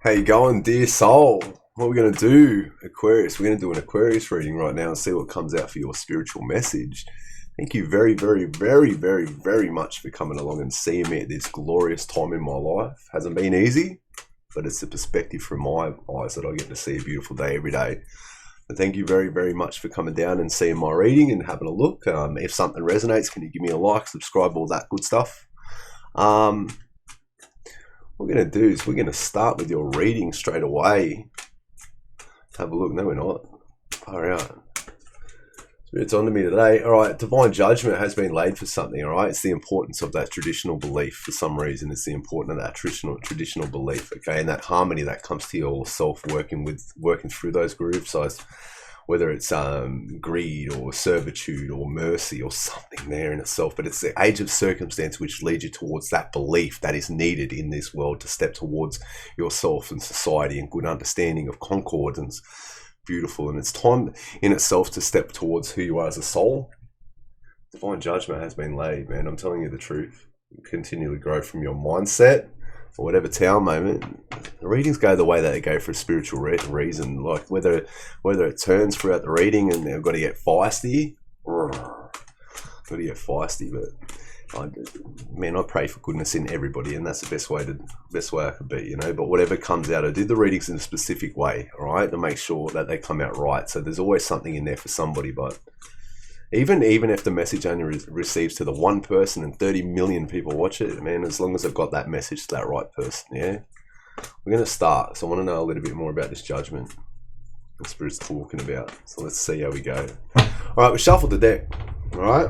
How you going, dear soul? What are we going to do, Aquarius? We're going to do an Aquarius reading right now and see what comes out for your spiritual message. Thank you very, very, very, very, very much for coming along and seeing me at this glorious time in my life. Hasn't been easy, but it's the perspective from my eyes that I get to see a beautiful day every day. And thank you very, very much for coming down and seeing my reading and having a look. If something resonates, can you give me a like, subscribe, all that good stuff? What we're going to do is we're going to start with your reading straight away. Let's have a look. No, we're not. All right. It's on to me today. All right. Divine judgment has been laid for something. All right. It's the importance of that traditional belief for some reason. It's the importance of that traditional belief. Okay. And that harmony that comes to your self working through those grooves. So whether it's greed or servitude or mercy or something there in itself, but it's the age of circumstance which leads you towards that belief that is needed in this world to step towards yourself and society and good understanding of concord, and it's beautiful, and it's time in itself to step towards who you are as a soul. Divine judgment has been laid, man. I'm telling you the truth. You continually grow from your mindset or whatever tower moment. The readings go the way that they go for a spiritual reason. Like whether it turns throughout the reading and they've got to get feisty, but I pray for goodness in everybody, and that's the best way I could be, But whatever comes out, I do the readings in a specific way, all right, to make sure that they come out right. So there's always something in there for somebody, but even if the message only receives to the one person and 30 million people watch it, man, as long as I've got that message to that right person, yeah. We're going to start. So I want to know a little bit more about this judgment the Spirit's talking about. So let's see how we go. All right, we shuffled the deck. All right.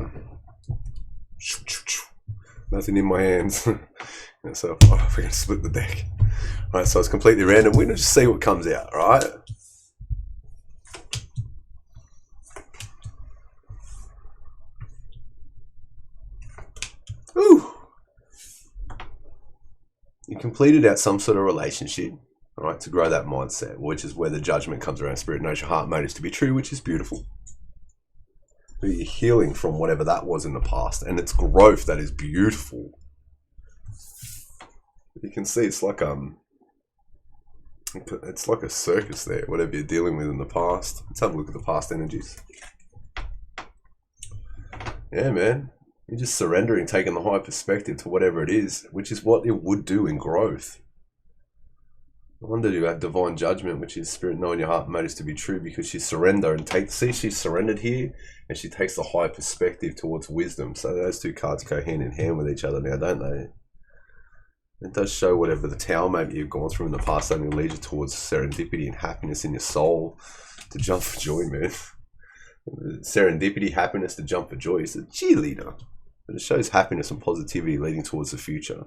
Nothing in my hands. So we're going to split the deck. All right, so it's completely random. We're going to just see what comes out, all right? Ooh. You completed out some sort of relationship, all right, to grow that mindset, which is where the judgment comes around. Spirit knows your heart motives to be true, which is beautiful. But you're healing from whatever that was in the past, and it's growth that is beautiful. You can see it's like a circus there, whatever you're dealing with in the past. Let's have a look at the past energies. Yeah, man. You're just surrendering, taking the high perspective to whatever it is, which is what it would do in growth. I wonder you have divine judgment, which is Spirit knowing your heart motives to be true, because she surrendered and she's surrendered here, and she takes the high perspective towards wisdom. So those two cards go hand in hand with each other now, don't they? It does show whatever the tower maybe you've gone through in the past only leads you towards serendipity and happiness in your soul to jump for joy, man. Serendipity, happiness, to jump for joy. It's a cheerleader. But it shows happiness and positivity leading towards the future.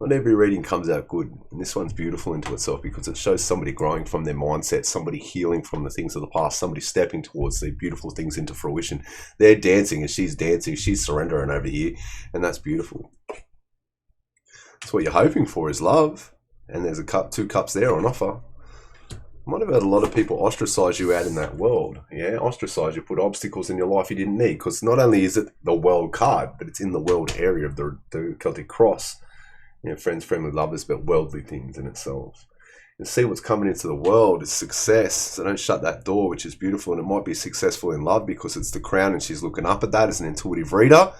Not every reading comes out good, and this one's beautiful into itself because it shows somebody growing from their mindset, somebody healing from the things of the past, somebody stepping towards the beautiful things into fruition. They're dancing, and she's dancing, she's surrendering over here, and that's beautiful. That's what you're hoping for, is love, and there's two cups there on offer. Might have had a lot of people ostracize you out in that world. Yeah, ostracize you, put obstacles in your life you didn't need, because not only is it the world card, but it's in the world area of the Celtic cross. Friends, family, lovers, but worldly things in itself. And see what's coming into the world is success. So don't shut that door, which is beautiful. And it might be successful in love because it's the crown and she's looking up at that as an intuitive reader.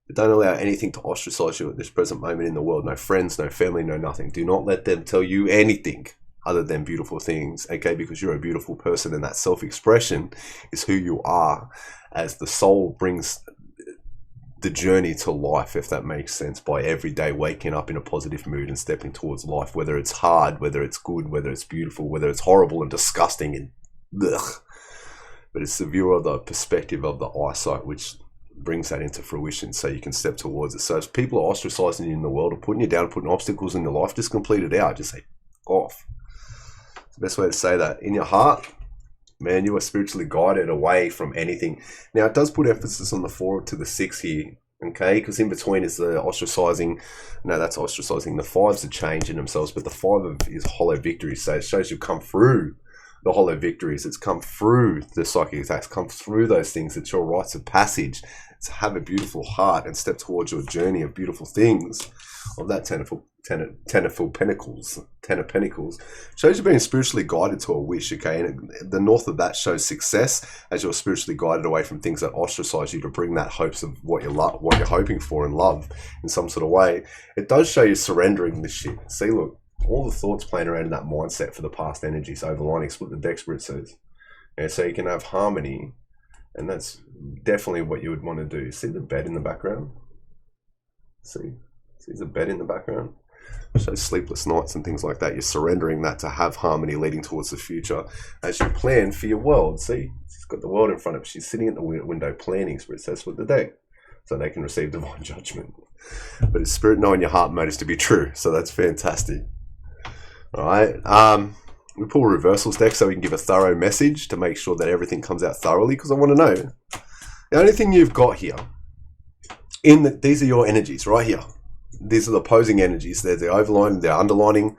But don't allow anything to ostracize you at this present moment in the world. No friends, no family, no nothing. Do not let them tell you anything other than beautiful things, okay? Because you're a beautiful person, and that self-expression is who you are as the soul brings the journey to life, if that makes sense, by every day waking up in a positive mood and stepping towards life, whether it's hard, whether it's good, whether it's beautiful, whether it's horrible and disgusting and ugh. But it's the view of the perspective of the eyesight which brings that into fruition, so you can step towards it. So if people are ostracizing you in the world or putting you down, putting obstacles in your life, just complete it out. Just say, off. It's the best way to say that. In your heart, man, you are spiritually guided away from anything. Now, it does put emphasis on the 4 to the 6 here, okay? Because in between is the ostracizing. No, that's ostracizing. The 5s are changing themselves, but the 5 is hollow victories. So it shows you come through the hollow victories. It's come through the psychic attacks, come through those things. It's your rites of passage. To have a beautiful heart and step towards your journey of beautiful things, of that Ten of Pentacles shows you being spiritually guided to a wish, okay? And the north of that shows success as you're spiritually guided away from things that ostracize you to bring that hopes of what you're hoping for in love in some sort of way. It does show you surrendering this shit. See, look, all the thoughts playing around in that mindset for the past energies overlining. Split the deck, Spirit says. Yeah, so you can have harmony, and that's definitely what you would want to do. See the bed in the background? See the bed in the background? So sleepless nights and things like that. You're surrendering that to have harmony leading towards the future as you plan for your world. See, she's got the world in front of her. She's sitting at the window planning, Spirit says, with the deck, so they can receive divine judgment. But it's Spirit knowing your heart motives to be true, so that's fantastic. All right. We pull reversals deck so we can give a thorough message to make sure that everything comes out thoroughly, because I want to know the only thing you've got here these are your energies right here. These are the opposing energies. They're the overlining, they're underlining.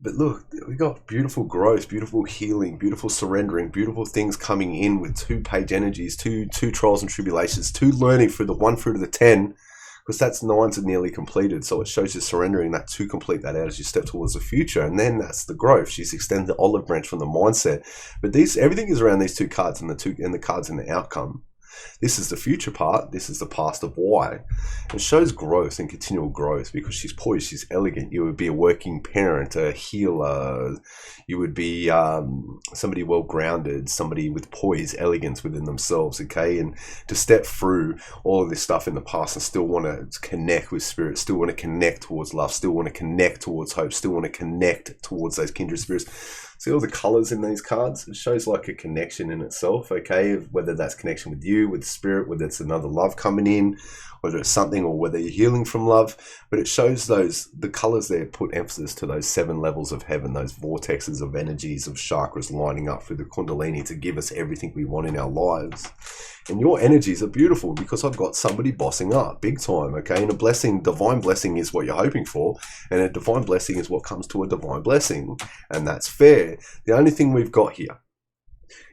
But look, we got beautiful growth, beautiful healing, beautiful surrendering, beautiful things coming in with 2-page energies, two trials and tribulations, 2 learning through the 1 through to the 10, because that's 9s are nearly completed. So it shows you surrendering that to complete that out as you step towards the future. And then that's the growth. She's extended the olive branch from the mindset. But everything is around these 2 cards and the cards in the outcome. This is the future part. This is the past of why. It shows growth and continual growth because she's poised. She's elegant. You would be a working parent, a healer. You would be somebody well-grounded, somebody with poise, elegance within themselves, okay? And to step through all of this stuff in the past and still want to connect with spirit, still want to connect towards love, still want to connect towards hope, still want to connect towards those kindred spirits. See all the colors in these cards? It shows like a connection in itself, okay? Whether that's connection with you, with spirit, whether it's another love coming in, whether it's something, or whether you're healing from love. But it shows the colors there put emphasis to those 7 levels of heaven, those vortexes of energies, of chakras lining up through the Kundalini to give us everything we want in our lives. And your energies are beautiful because I've got somebody bossing up big time, okay? And a blessing, divine blessing is what you're hoping for. And a divine blessing is what comes to a divine blessing. And that's fair. The only thing we've got here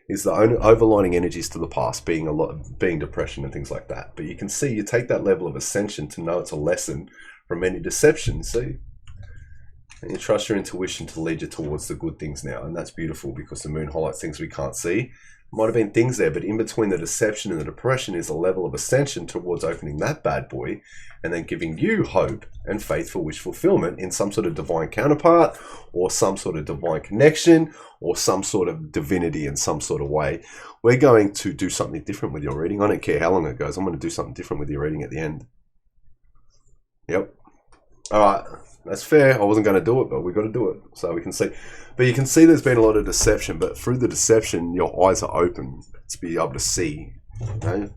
is the overlining energies to the past, being depression and things like that. But you can see, you take that level of ascension to know it's a lesson from any deception, see? And you trust your intuition to lead you towards the good things now. And that's beautiful because the moon highlights things we can't see. Might have been things there, but in between the deception and the depression is a level of ascension towards opening that bad boy and then giving you hope and faith for wish fulfillment in some sort of divine counterpart or some sort of divine connection or some sort of divinity in some sort of way. We're going to do something different with your reading. I don't care how long it goes. I'm going to do something different with your reading at the end. Yep. All right. That's fair. I wasn't going to do it, but we've got to do it so we can see. But you can see there's been a lot of deception, but through the deception, your eyes are open to be able to see. Okay?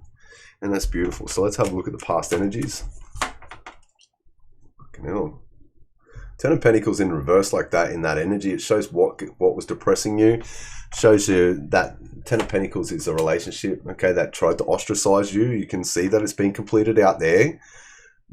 And that's beautiful. So let's have a look at the past energies. Fucking hell. 10 of Pentacles in reverse like that, in that energy, it shows what was depressing you. Shows you that 10 of Pentacles is a relationship, okay, that tried to ostracize you. You can see that it's been completed out there.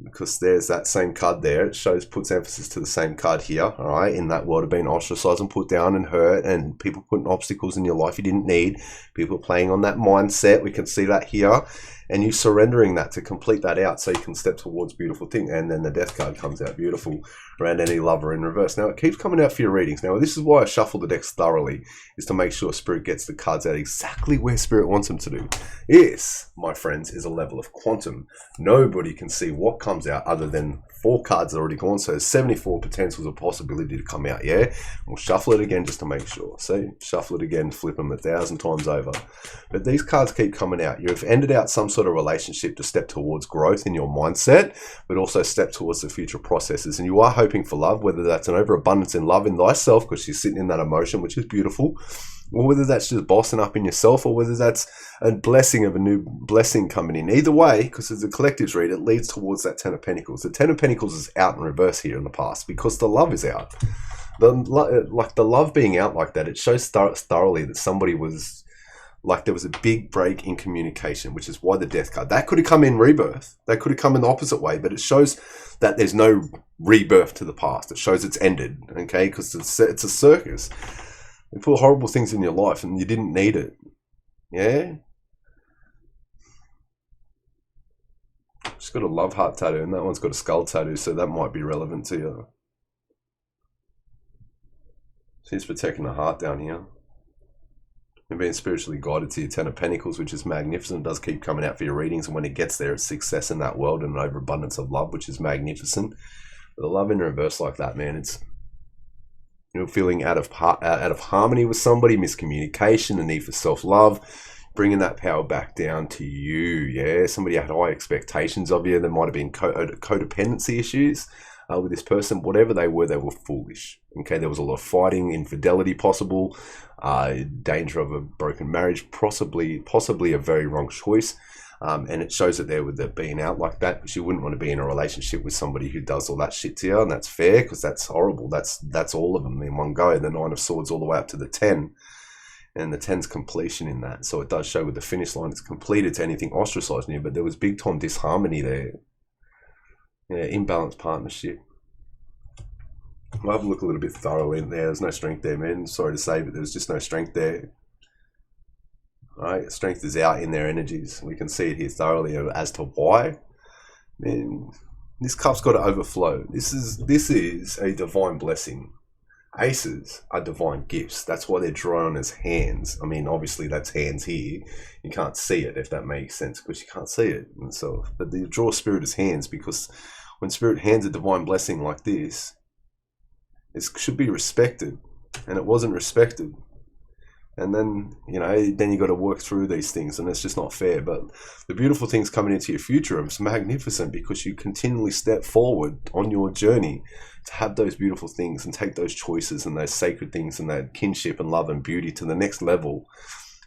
Because there's that same card there. It puts emphasis to the same card here, all right? In that world of being ostracized and put down and hurt and people putting obstacles in your life you didn't need. People playing on that mindset. We can see that here. And you surrendering that to complete that out so you can step towards beautiful thing. And then the death card comes out beautiful around any lover in reverse. Now, it keeps coming out for your readings. Now, this is why I shuffle the decks thoroughly, is to make sure Spirit gets the cards out exactly where Spirit wants them to do. This, my friends, is a level of quantum. Nobody can see what comes out other than 4 cards already gone, so 74 potentials of possibility to come out, yeah? We'll shuffle it again just to make sure. See? Shuffle it again, flip them 1,000 times over. But these cards keep coming out. You've ended out some sort of relationship to step towards growth in your mindset, but also step towards the future processes. And you are hoping for love, whether that's an overabundance in love in thyself, because you're sitting in that emotion, which is beautiful, or whether that's just bossing up in yourself, or whether that's a blessing of a new blessing coming in. Either way, because as a collectives read, it leads towards that 10 of Pentacles. The 10 of Pentacles is out in reverse here in the past because the love is out. Like the love being out like that, it shows thoroughly that somebody was, like there was a big break in communication, which is why the death card. That could have come in rebirth. That could have come in the opposite way, but it shows that there's no rebirth to the past. It shows it's ended, okay? Because it's a circus. You put horrible things in your life and you didn't need it. Yeah? She's got a love heart tattoo, and that one's got a skull tattoo, so that might be relevant to you. She's protecting the heart down here. And being spiritually guided to your Ten of Pentacles, which is magnificent. It does keep coming out for your readings, and when it gets there, it's success in that world and an overabundance of love, which is magnificent. But the love in reverse like that, man, it's, you know, feeling out of harmony with somebody, miscommunication, the need for self-love, bringing that power back down to you. Yeah, somebody had high expectations of you. There might have been codependency issues with this person. Whatever they were foolish. Okay, there was a lot of fighting, infidelity possible, danger of a broken marriage, possibly a very wrong choice. And it shows it there with it being out like that, because you wouldn't want to be in a relationship with somebody who does all that shit to you, and that's fair, because that's horrible. That's all of them in one go. The Nine of Swords all the way up to the 10, and the 10's completion in that. So it does show with the finish line, it's completed to anything ostracizing you, but there was big time disharmony there. Yeah, imbalanced partnership. I'll have a look a little bit thorough in there. There's no strength there, man. Sorry to say, but there's just no strength there. Right, strength is out in their energies. We can see it here thoroughly as to why. Man, this cup's got to overflow. This is a divine blessing. Aces are divine gifts. That's why they're drawn as hands. I mean, obviously that's hands here. You can't see it, if that makes sense, because you can't see it. And so, but they draw spirit as hands, because when spirit hands a divine blessing like this, it should be respected, and it wasn't respected. And then, you know, then you got to work through these things, and it's just not fair. But the beautiful things coming into your future is magnificent, because you continually step forward on your journey to have those beautiful things and take those choices and those sacred things and that kinship and love and beauty to the next level.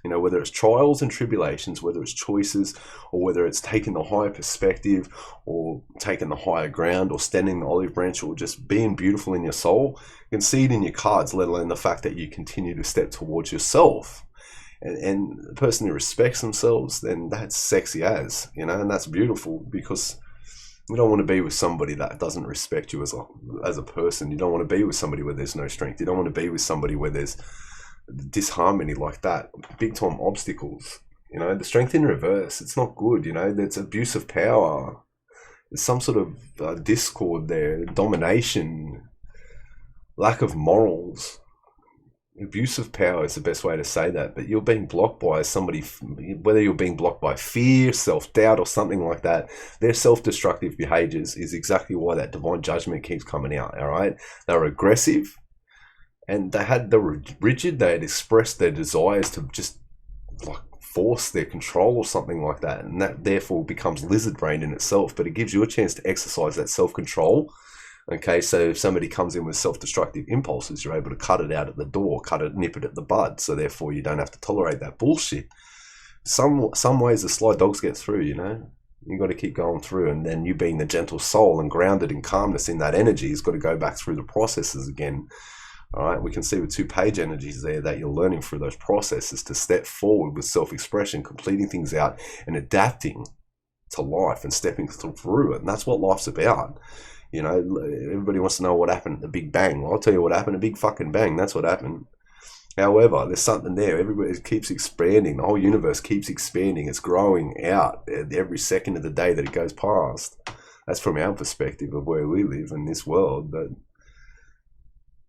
You know, whether it's trials and tribulations, whether it's choices, or whether it's taking the higher perspective, or taking the higher ground, or standing the olive branch, or just being beautiful in your soul, you can see it in your cards, let alone the fact that you continue to step towards yourself. And the person who respects themselves, then that's sexy as, you know, and that's beautiful, because you don't want to be with somebody that doesn't respect you as a person. You don't want to be with somebody where there's no strength. You don't want to be with somebody where there's disharmony like that, big time obstacles. You know, the strength in reverse, it's not good. You know, there's abuse of power, there's some sort of discord there, domination, lack of morals. Abuse of power is the best way to say that. But you're being blocked by somebody, whether you're being blocked by fear, self-doubt, or something like that. Their self-destructive behaviors is exactly why that divine judgment keeps coming out. All right, they're aggressive, and they were rigid. They had expressed their desires to just like force their control or something like that, and that therefore becomes lizard brain in itself. But it gives you a chance to exercise that self-control. Okay, so if somebody comes in with self-destructive impulses, you're able to cut it out at the door, nip it at the bud. So therefore, you don't have to tolerate that bullshit. Some ways the sly dogs get through. You know, you got to keep going through, and then you being the gentle soul and grounded in calmness in that energy has got to go back through the processes again. All right, we can see with 2 page energies there that you're learning through those processes to step forward with self-expression, completing things out and adapting to life and stepping through it. And that's what life's about. You know, everybody wants to know what happened at the Big Bang. Well, I'll tell you what happened, a big fucking bang. That's what happened. However, there's something there. Everybody keeps expanding. The whole universe keeps expanding. It's growing out every second of the day that it goes past. That's from our perspective of where we live in this world. But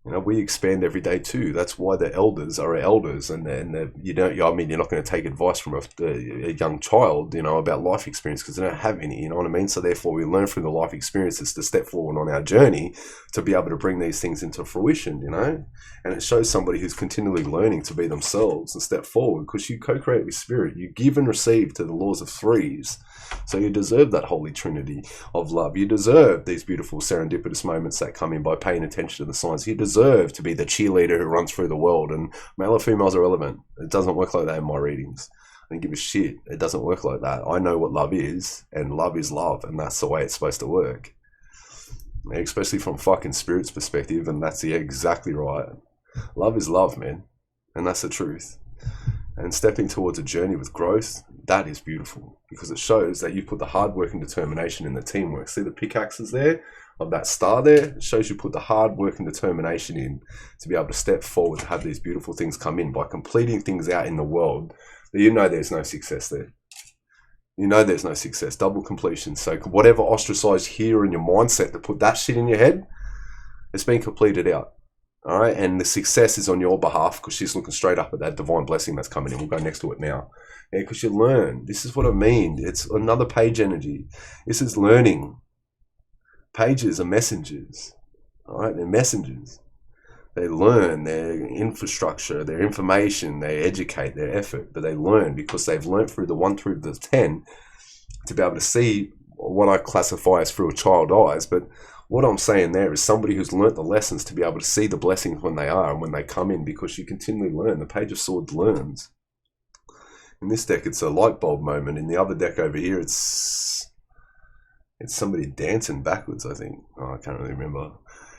you know, we expand every day too. That's why the elders are elders, and you don't. I mean, you're not going to take advice from a young child, you know, about life experience, because they don't have any. You know what I mean? So therefore, we learn from the life experiences to step forward on our journey to be able to bring these things into fruition. You know, and it shows somebody who's continually learning to be themselves and step forward, because you co-create with spirit. You give and receive to the laws of threes. So you deserve that holy trinity of love. You deserve these beautiful serendipitous moments that come in by paying attention to the signs. You deserve to be the cheerleader who runs through the world, and male or females are irrelevant. It doesn't work like that in my readings. I don't give a shit. It doesn't work like that. I know what love is, and love is love, and that's the way it's supposed to work. Especially from fucking spirit's perspective, and that's exactly right. Love is love, man, and that's the truth. And stepping towards a journey with growth, that is beautiful, because it shows that you put the hard work and determination in the teamwork. See the pickaxes there of that star there? It shows you put the hard work and determination in to be able to step forward, to have these beautiful things come in by completing things out in the world that you know there's no success there. You know there's no success, double completion. So whatever ostracized here in your mindset to put that shit in your head, it's been completed out. All right, and the success is on your behalf because she's looking straight up at that divine blessing that's coming in. We'll go next to it now. Yeah, because you learn. This is what I mean. It's another page energy. This is learning. Pages are messengers. All right, they're messengers. They learn their infrastructure, their information, they educate, their effort, but they learn because they've learned through the 1 through the 10 to be able to see what I classify as through a child's eyes. But what I'm saying there is somebody who's learnt the lessons to be able to see the blessings when they are and when they come in, because you continually learn. The Page of Swords learns. In this deck, it's a light bulb moment. In the other deck over here, it's somebody dancing backwards, I think. Oh, I can't really remember.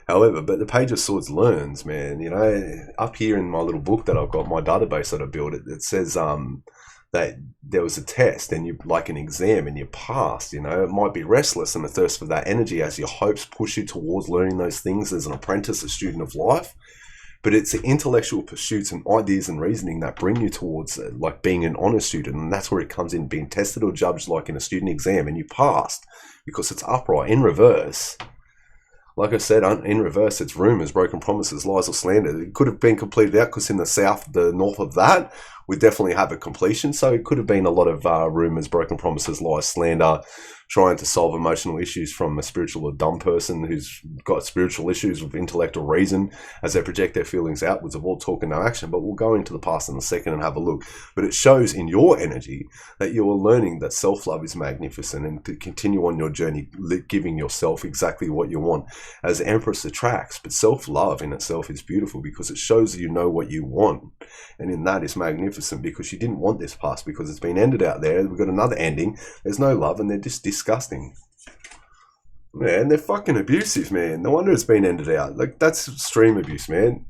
However, but the Page of Swords learns, man. You know, up here in my little book that I've got, my database that I built, it says that there was a test and you, like an exam, and you passed. You know, it might be restless and a thirst for that energy as your hopes push you towards learning those things as an apprentice, a student of life. But it's the intellectual pursuits and ideas and reasoning that bring you towards like being an honest student, and that's where it comes in, being tested or judged like in a student exam, and you passed because it's upright. In reverse, like I said, in reverse, it's rumors, broken promises, lies or slander. It could have been completed out because in the south, the north of that, we definitely have a completion. So it could have been a lot of rumors, broken promises, lies, slander, trying to solve emotional issues from a spiritual or dumb person who's got spiritual issues with intellect or reason as they project their feelings outwards of all talk and no action. But we'll go into the past in a second and have a look. But it shows in your energy that you're learning that self-love is magnificent, and to continue on your journey, giving yourself exactly what you want as Empress attracts. But self-love in itself is beautiful because it shows you know what you want. And in that is magnificent because you didn't want this past because it's been ended out there. We've got another ending. There's no love and they're just disgusting. Man, they're fucking abusive, man. No wonder it's been ended out. Like, that's extreme abuse, man.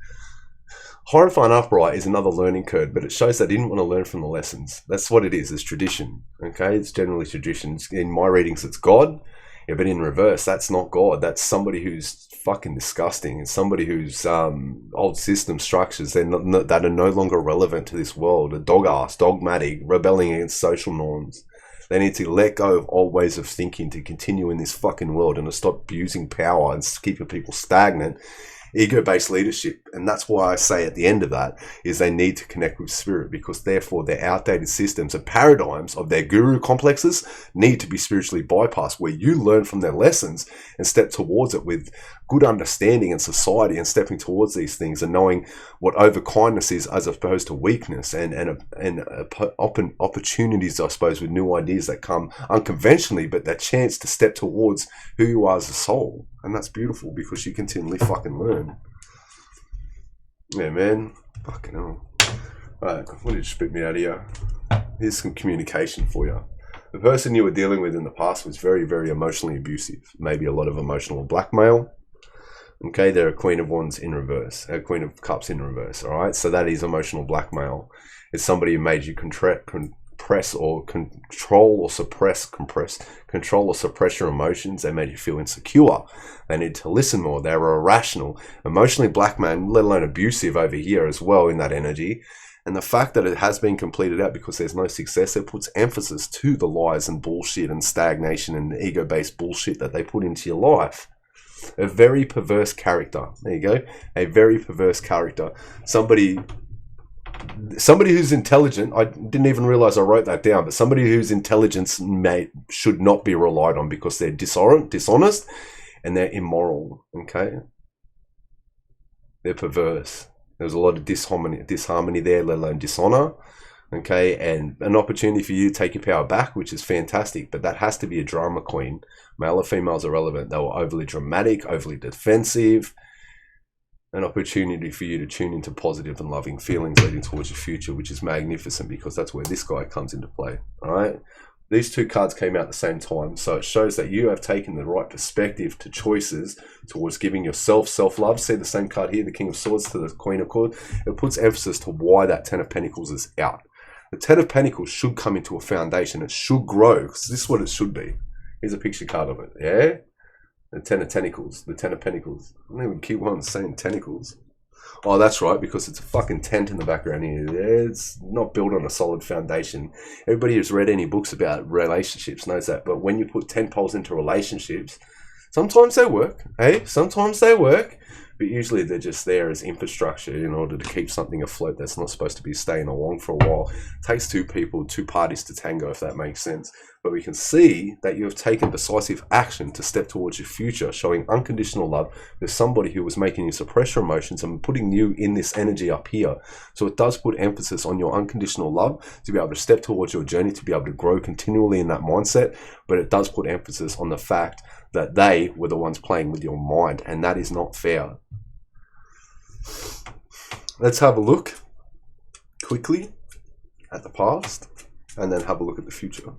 Horrifying upright is another learning curve, but it shows they didn't want to learn from the lessons. That's what it is. It's tradition. Okay, it's generally tradition. In my readings, it's God. Yeah, but in reverse, that's not God. That's somebody who's fucking disgusting. It's somebody whose old system structures that are no longer relevant to this world. A dog-ass, dogmatic, rebelling against social norms. They need to let go of old ways of thinking to continue in this fucking world and to stop abusing power and keeping people stagnant. Ego-based leadership, and that's why I say at the end of that is they need to connect with spirit, because therefore their outdated systems and paradigms of their guru complexes need to be spiritually bypassed, where you learn from their lessons and step towards it with good understanding in society and stepping towards these things and knowing what overkindness is as opposed to weakness, and opportunities, I suppose, with new ideas that come unconventionally, but that chance to step towards who you are as a soul. And that's beautiful because you continually fucking learn. Yeah, man. Fucking hell. Alright, what did you spit me out of here? Here's some communication for you. The person you were dealing with in the past was very, very emotionally abusive. Maybe a lot of emotional blackmail. Okay, they're a Queen of Wands in reverse. A Queen of Cups in reverse, alright? So that is emotional blackmail. It's somebody who made you compress or control or suppress your emotions. They made you feel insecure. They need to listen more. They were irrational, emotionally blackmailed, let alone abusive over here as well in that energy. And the fact that it has been completed out because there's no success, it puts emphasis to the lies and bullshit and stagnation and ego-based bullshit that they put into your life. A very perverse character. There you go. A very perverse character. Somebody who's intelligent. I didn't even realize I wrote that down, but somebody whose intelligence should not be relied on because they're dishonest and they're immoral. Okay, they're perverse. There's a lot of disharmony there, let alone dishonor. Okay, and an opportunity for you to take your power back, which is fantastic, but that has to be a drama queen. Male or females are irrelevant. They were overly dramatic, overly defensive. An opportunity for you to tune into positive and loving feelings leading towards your future, which is magnificent because that's where this guy comes into play. All right, these two cards came out at the same time, so it shows that you have taken the right perspective to choices towards giving yourself self-love. See the same card here, the King of Swords to the Queen of Swords. It puts emphasis to why that Ten of Pentacles is out. The Ten of Pentacles should come into a foundation. It should grow, because this is what it should be. Here's a picture card of it. Yeah. The Ten of Tentacles, the Ten of Pentacles. I don't even keep on saying tentacles. Oh, that's right, because it's a fucking tent in the background here. It's not built on a solid foundation. Everybody who's read any books about relationships knows that. But when you put tent poles into relationships, sometimes they work, sometimes they work. But usually they're just there as infrastructure in order to keep something afloat that's not supposed to be staying along for a while. It takes two parties to tango, if that makes sense. But we can see that you have taken decisive action to step towards your future, showing unconditional love with somebody who was making you suppress your emotions and putting you in this energy up here. So it does put emphasis on your unconditional love to be able to step towards your journey, to be able to grow continually in that mindset. But it does put emphasis on the fact that they were the ones playing with your mind, and that is not fair. Let's have a look quickly at the past and then have a look at the future.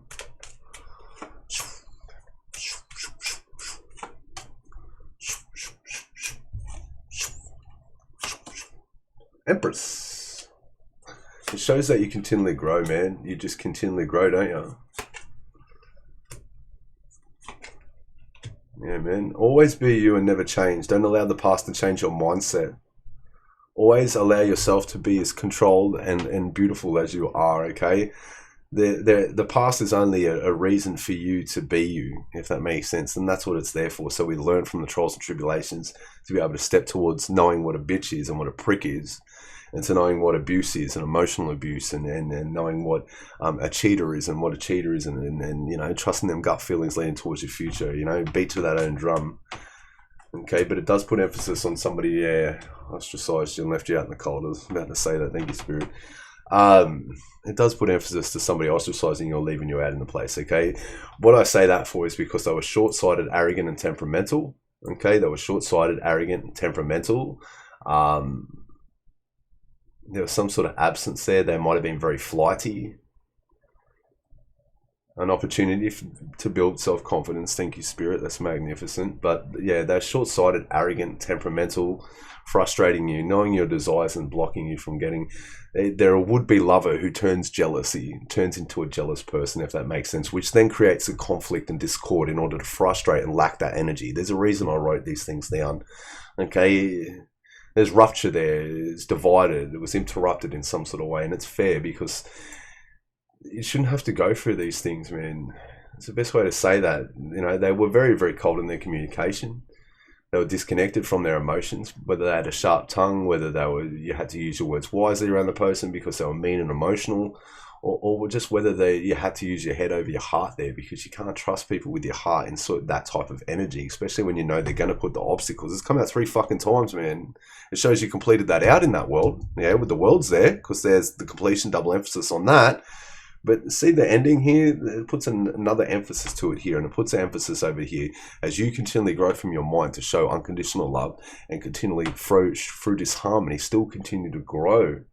Empress. It shows that you continually grow, man. You just continually grow, don't you? Yeah, man. Always be you and never change. Don't allow the past to change your mindset. Always allow yourself to be as controlled and beautiful as you are, okay? The past is only a reason for you to be you, if that makes sense. And that's what it's there for. So we learn from the trials and tribulations to be able to step towards knowing what a bitch is and what a prick is. And to knowing what abuse is and emotional abuse and knowing what a cheater is and what a cheater is and you know, trusting them gut feelings leading towards your future, you know, beat to that own drum. Okay, but it does put emphasis on somebody, yeah, ostracized you and left you out in the cold. I was about to say that, thank you, Spirit. It does put emphasis to somebody ostracizing you or leaving you out in the place, okay? What I say that for is because they were short-sighted, arrogant, and temperamental, okay? They were short-sighted, arrogant, and temperamental. There was some sort of absence there. They might have been very flighty. An opportunity to build self-confidence. Thank you, Spirit. That's magnificent. But yeah, they're short-sighted, arrogant, temperamental, frustrating you, knowing your desires and blocking you from getting... They're a would-be lover who turns into a jealous person, if that makes sense, which then creates a conflict and discord in order to frustrate and lack that energy. There's a reason I wrote these things down. Okay, there's rupture there. It's divided. It was interrupted in some sort of way, and it's fair because... you shouldn't have to go through these things, man. It's the best way to say that. You know, they were very, very cold in their communication. They were disconnected from their emotions, whether they had a sharp tongue, whether you had to use your words wisely around the person because they were mean and emotional, or just whether you had to use your head over your heart there because you can't trust people with your heart in sort of that type of energy, especially when you know they're going to put the obstacles. It's come out 3 fucking times, man. It shows you completed that out in that world. Yeah, with the worlds there, because there's the completion, double emphasis on that. But see the ending here, it puts another emphasis to it here, and it puts an emphasis over here as you continually grow from your mind to show unconditional love and continually through this harmony still continue to grow.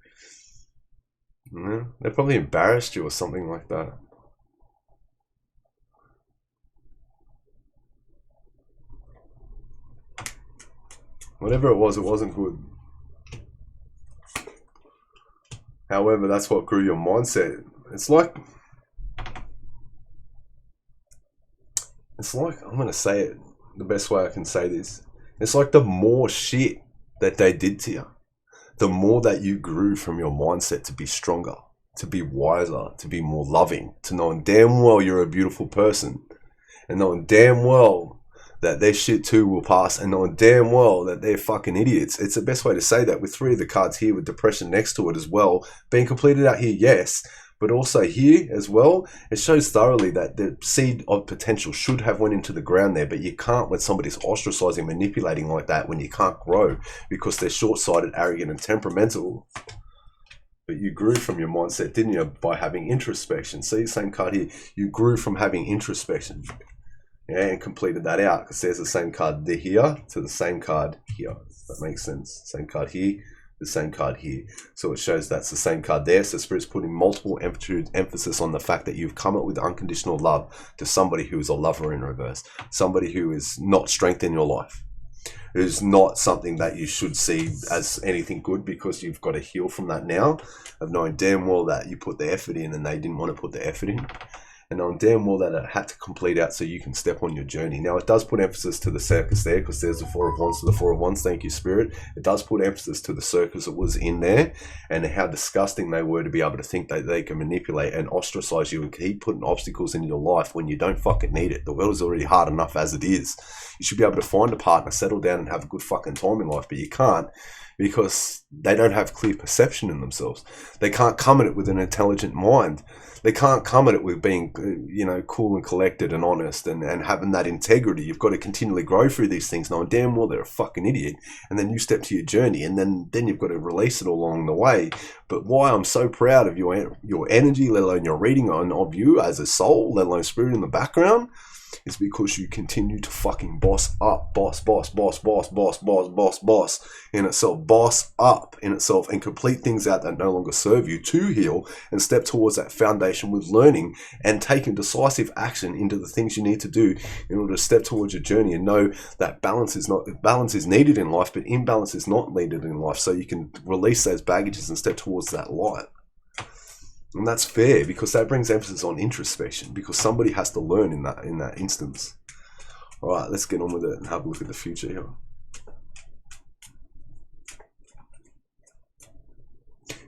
They probably embarrassed you or something like that. Whatever it wasn't good. However, that's what grew your mindset. It's like, I'm going to say it the best way I can say this. It's like the more shit that they did to you, the more that you grew from your mindset to be stronger, to be wiser, to be more loving, to knowing damn well you're a beautiful person and knowing damn well that their shit too will pass and knowing damn well that they're fucking idiots. It's the best way to say that with 3 of the cards here with depression next to it as well. Being completed out here, yes. But also here as well, it shows thoroughly that the seed of potential should have went into the ground there, but you can't when somebody's ostracizing, manipulating like that when you can't grow because they're short-sighted, arrogant, and temperamental. But you grew from your mindset, didn't you, by having introspection. See, same card here. You grew from having introspection. Yeah, and completed that out because there's the same card here to the same card here. That makes sense. Same card here. The same card here, so it shows that's the same card there. So Spirit's putting multiple emphasis on the fact that you've come up with unconditional love to somebody who is a lover in reverse, somebody who is not strength in your life, who's not something that you should see as anything good because you've got to heal from that now of knowing damn well that you put the effort in and they didn't want to put the effort in. and knowing damn well that it had to complete out so you can step on your journey. Now, it does put emphasis to the circus there, because there's the Four of Wands to the Four of Wands. Thank you, Spirit. It does put emphasis to the circus that was in there, and how disgusting they were to be able to think that they can manipulate and ostracize you and keep putting obstacles into your life when you don't fucking need it. The world is already hard enough as it is. You should be able to find a partner, settle down, and have a good fucking time in life, but you can't, because they don't have clear perception in themselves. They can't come at it with an intelligent mind. They can't come at it with being, cool and collected and honest and having that integrity. You've got to continually grow through these things, knowing damn well they're a fucking idiot. And then you step to your journey, and then you've got to release it all along the way. But why I'm so proud of your energy, let alone your reading of you as a soul, let alone spirit in the background, is because you continue to fucking boss up, boss in itself, boss up in itself, and complete things out that no longer serve you, to heal and step towards that foundation with learning and taking decisive action into the things you need to do in order to step towards your journey, and know that balance is needed in life, but imbalance is not needed in life, so you can release those baggages and step towards that light. And that's fair, because that brings emphasis on introspection, because somebody has to learn in that instance. All right, let's get on with it and have a look at the future here.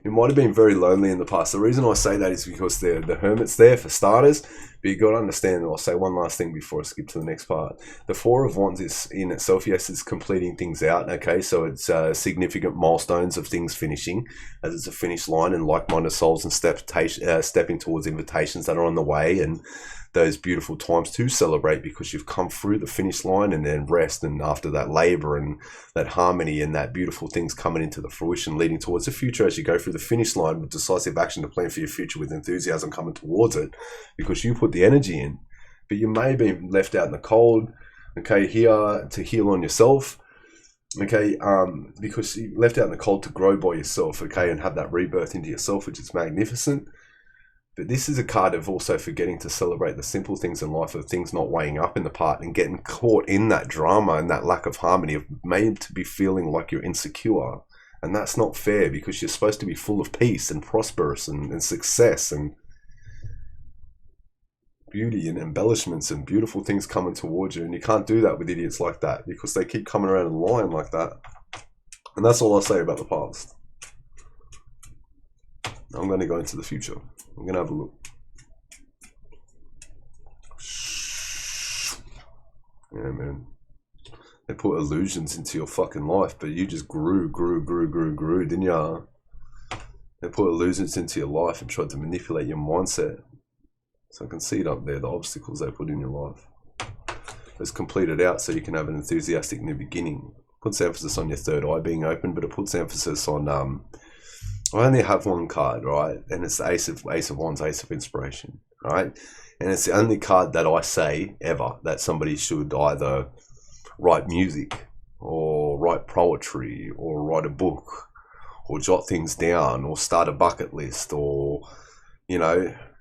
You might have been very lonely in the past. The reason I say that is because the Hermit's there for starters, but you've got to understand, and I'll say one last thing before I skip to the next part. The Four of Wands is in itself, yes, it's completing things out, okay? So it's significant milestones of things finishing, as it's a finish line, and like-minded souls and stepping towards invitations that are on the way, and those beautiful times to celebrate, because you've come through the finish line, and then rest, and after that labor and that harmony and that beautiful things coming into the fruition, leading towards the future as you go through the finish line with decisive action to plan for your future with enthusiasm coming towards it, because you put the energy in. But you may be left out in the cold, okay, here to heal on yourself, okay, because you left out in the cold to grow by yourself, okay, and have that rebirth into yourself, which is magnificent. But this is a card of also forgetting to celebrate the simple things in life, of things not weighing up in the part, and getting caught in that drama and that lack of harmony, of made to be feeling like you're insecure. And that's not fair, because you're supposed to be full of peace and prosperous and success and beauty and embellishments and beautiful things coming towards you. And you can't do that with idiots like that, because they keep coming around and lying like that. And that's all I'll say about the past. I'm going to go into the future. I'm going to have a look. Yeah, man. They put illusions into your fucking life, but you just grew, didn't you? They put illusions into your life and tried to manipulate your mindset. So I can see it up there, the obstacles they put in your life. Let's complete it out so you can have an enthusiastic new beginning. Puts emphasis on your third eye being open, but it puts emphasis on I only have one card, right? And it's the Ace of Wands, Ace of Inspiration, right? And it's the only card that I say ever that somebody should either write music or write poetry or write a book or jot things down or start a bucket list or,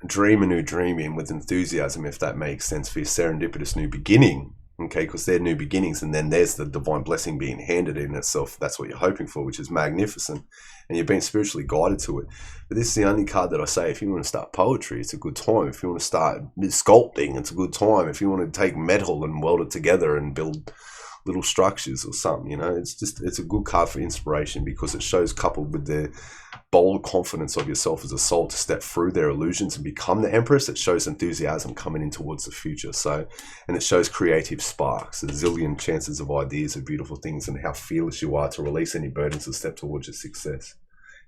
dream a new dream in with enthusiasm, if that makes sense, for your serendipitous new beginning. Okay, because they're new beginnings, and then there's the divine blessing being handed in itself. That's what you're hoping for, which is magnificent, and you're being spiritually guided to it. But this is the only card that I say, if you want to start poetry, it's a good time. If you want to start sculpting, it's a good time. If you want to take metal and weld it together and build little structures or something, it's a good card for inspiration, because it shows, coupled with the bold confidence of yourself as a soul to step through their illusions and become the Empress, it shows enthusiasm coming in towards the future. So, and it shows creative sparks, a zillion chances of ideas of beautiful things, and how fearless you are to release any burdens and step towards your success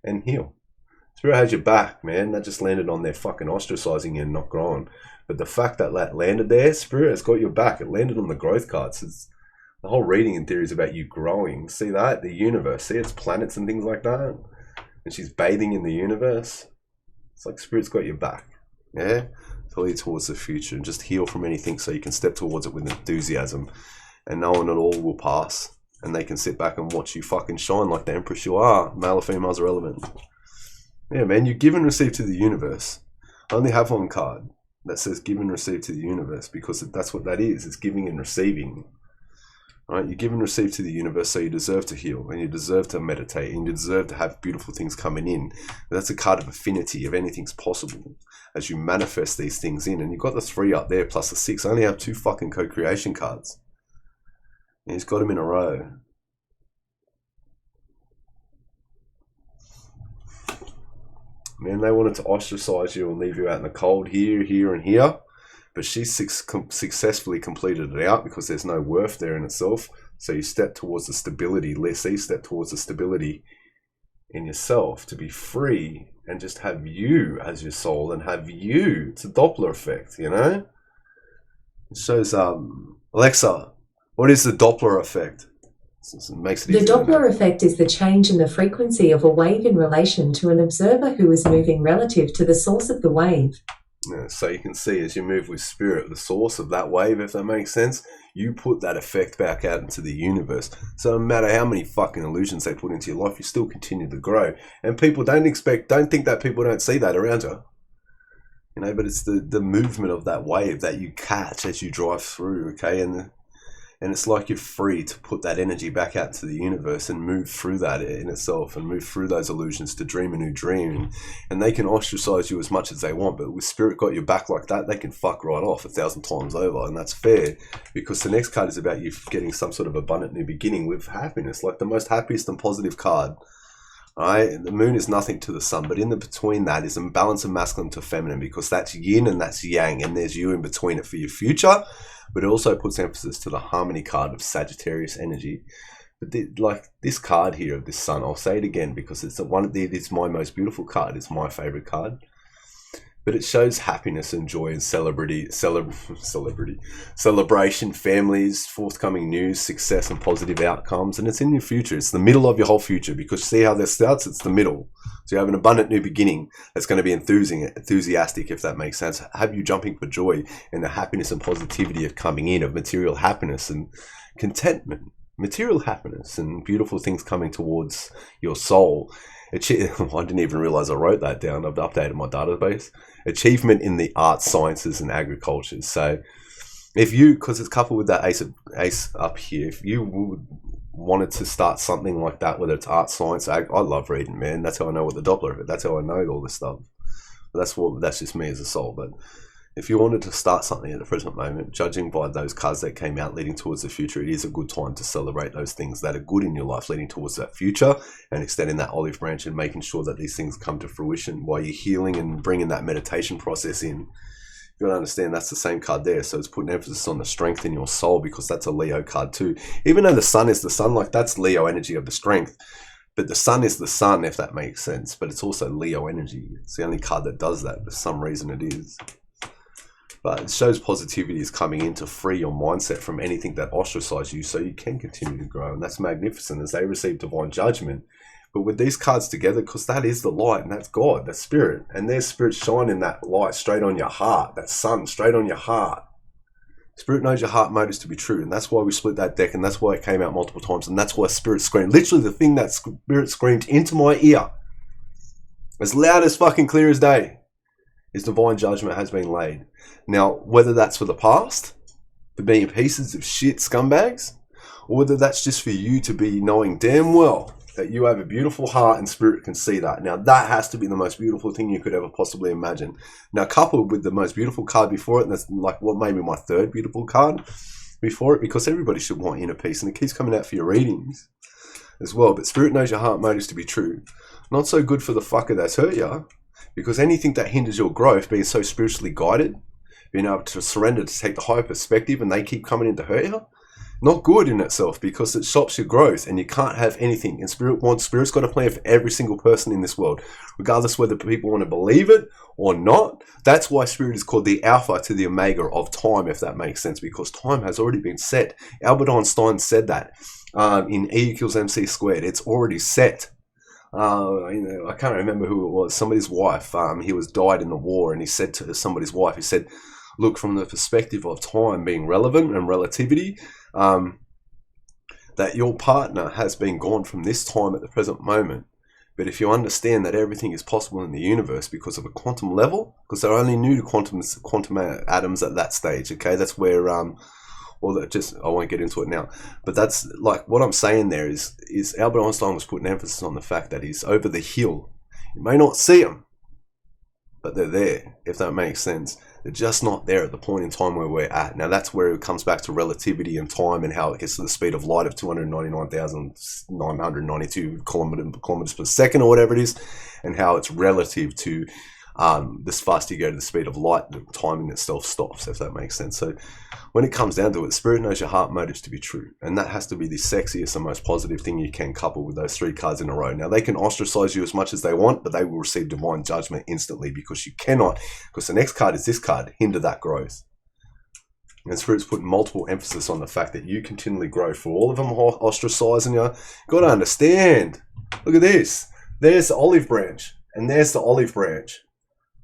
and heal. Spirit has your back, man. That just landed on there fucking ostracizing you and not growing. But the fact that that landed there, Spirit has got your back. It landed on the growth cards. The whole reading in theory is about you growing. See that? The universe. See, it's planets and things like that. And she's bathing in the universe. It's like Spirit's got your back. Yeah? To lead towards the future and just heal from anything, so you can step towards it with enthusiasm and knowing it all will pass. And they can sit back and watch you fucking shine like the Empress you are. Male or female is irrelevant. Yeah, man, you give and receive to the universe. I only have one card that says give and receive to the universe, because that's what that is. It's giving and receiving. Right? You give and receive to the universe, so you deserve to heal, and you deserve to meditate, and you deserve to have beautiful things coming in. That's a card of affinity, if anything's possible, as you manifest these things in. And you've got the 3 up there, plus the 6. I only have 2 fucking co-creation cards. And he's got them in a row. Man, they wanted to ostracize you and leave you out in the cold here, here, and here. But she's successfully completed it out because there's no worth there in itself. So you step towards the stability. Let's see, step towards the stability in yourself to be free and just have you as your soul and have you. It's a Doppler effect, you know? It shows, Alexa, what is the Doppler effect? It makes it the Doppler effect is the change in the frequency of a wave in relation to an observer who is moving relative to the source of the wave. Yeah, so you can see as you move with spirit, the source of that wave, if that makes sense, you put that effect back out into the universe. So no matter how many fucking illusions they put into your life, you still continue to grow. And people don't think that people don't see that around you. You know, but it's the movement of that wave that you catch as you drive through, okay? And it's like you're free to put that energy back out to the universe and move through that in itself and move through those illusions to dream a new dream. And they can ostracize you as much as they want, but with spirit got your back like that, they can fuck right off 1,000 times over. And that's fair, because the next card is about you getting some sort of abundant new beginning with happiness, like the most happiest and positive card. Right? The moon is nothing to the sun, but in the between that is a balance of masculine to feminine, because that's yin and that's yang, and there's you in between it for your future. But it also puts emphasis to the harmony card of Sagittarius energy. But like this card here of this sun, I'll say it again because it's it's my most beautiful card. It's my favorite card. But it shows happiness and joy and celebration, families, forthcoming news, success and positive outcomes. And it's in your future. It's the middle of your whole future, because see how this starts? It's the middle. So you have an abundant new beginning that's going to be enthusiastic, if that makes sense. Have you jumping for joy and the happiness and positivity of coming in, of material happiness and contentment, material happiness and beautiful things coming towards your soul. I didn't even realize I wrote that down. I've updated my database. Achievement in the arts, sciences and agriculture. So if you, because it's coupled with that ace up here, if you wanted to start something like that, whether it's art, science, I love reading, man. That's how I know what the Doppler is. That's how I know all this stuff. That's just me as a soul. But if you wanted to start something at the present moment, judging by those cards that came out leading towards the future, it is a good time to celebrate those things that are good in your life leading towards that future and extending that olive branch and making sure that these things come to fruition while you're healing and bringing that meditation process in. You gotta understand that's the same card there. So it's putting emphasis on the strength in your soul, because that's a Leo card too. Even though the sun is the sun, like that's Leo energy of the strength. But the sun is the sun, if that makes sense. But it's also Leo energy. It's the only card that does that. For some reason it is. But it shows positivity is coming in to free your mindset from anything that ostracizes you so you can continue to grow. And that's magnificent as they receive divine judgment. But with these cards together, because that is the light and that's God, that's spirit. And there's spirit shining that light straight on your heart, that sun straight on your heart. Spirit knows your heart motives to be true. And that's why we split that deck. And that's why it came out multiple times. And that's why spirit screamed. Literally the thing that spirit screamed into my ear, as loud as fucking clear as day, is divine judgment has been laid. Now, whether that's for the past, for being pieces of shit scumbags, or whether that's just for you to be knowing damn well that you have a beautiful heart and spirit can see that. Now, that has to be the most beautiful thing you could ever possibly imagine. Now, coupled with the most beautiful card before it, and that's like what maybe my third beautiful card before it, because everybody should want inner peace, and it keeps coming out for your readings as well. But spirit knows your heart motives to be true. Not so good for the fucker that's hurt you, because anything that hinders your growth, being so spiritually guided, being able to surrender, to take the higher perspective, and they keep coming in to hurt you, not good in itself, because it stops your growth and you can't have anything. And spirit's got a plan for every single person in this world, regardless whether people want to believe it or not. That's why spirit is called the alpha to the omega of time, if that makes sense, because time has already been set. Albert Einstein said that in E equals MC squared. It's already set. I can't remember who it was. Somebody's wife. He was died in the war, and he said to somebody's wife, he said, look, from the perspective of time being relevant and relativity, that your partner has been gone from this time at the present moment. But if you understand that everything is possible in the universe because of a quantum level, because they're only new to quantum atoms at that stage, okay? That's where Or that just, I won't get into it now. But that's like what I'm saying there is Albert Einstein was putting emphasis on the fact that he's over the hill. You may not see them, but they're there, if that makes sense. They're just not there at the point in time where we're at. Now that's where it comes back to relativity and time and how it gets to the speed of light of 299,992 kilometers per second or whatever it is, and how it's relative to this fast you go to the speed of light, the time in itself stops, if that makes sense. So when it comes down to it, spirit knows your heart motives to be true, and that has to be the sexiest and most positive thing you can couple with those 3 cards in a row. Now they can ostracize you as much as they want, but they will receive divine judgment instantly, because you cannot, because the next card is this card, hinder that growth. And spirit's putting multiple emphasis on the fact that you continually grow. For all of them ostracizing you, got to understand, look at this, there's the olive branch and there's the olive branch.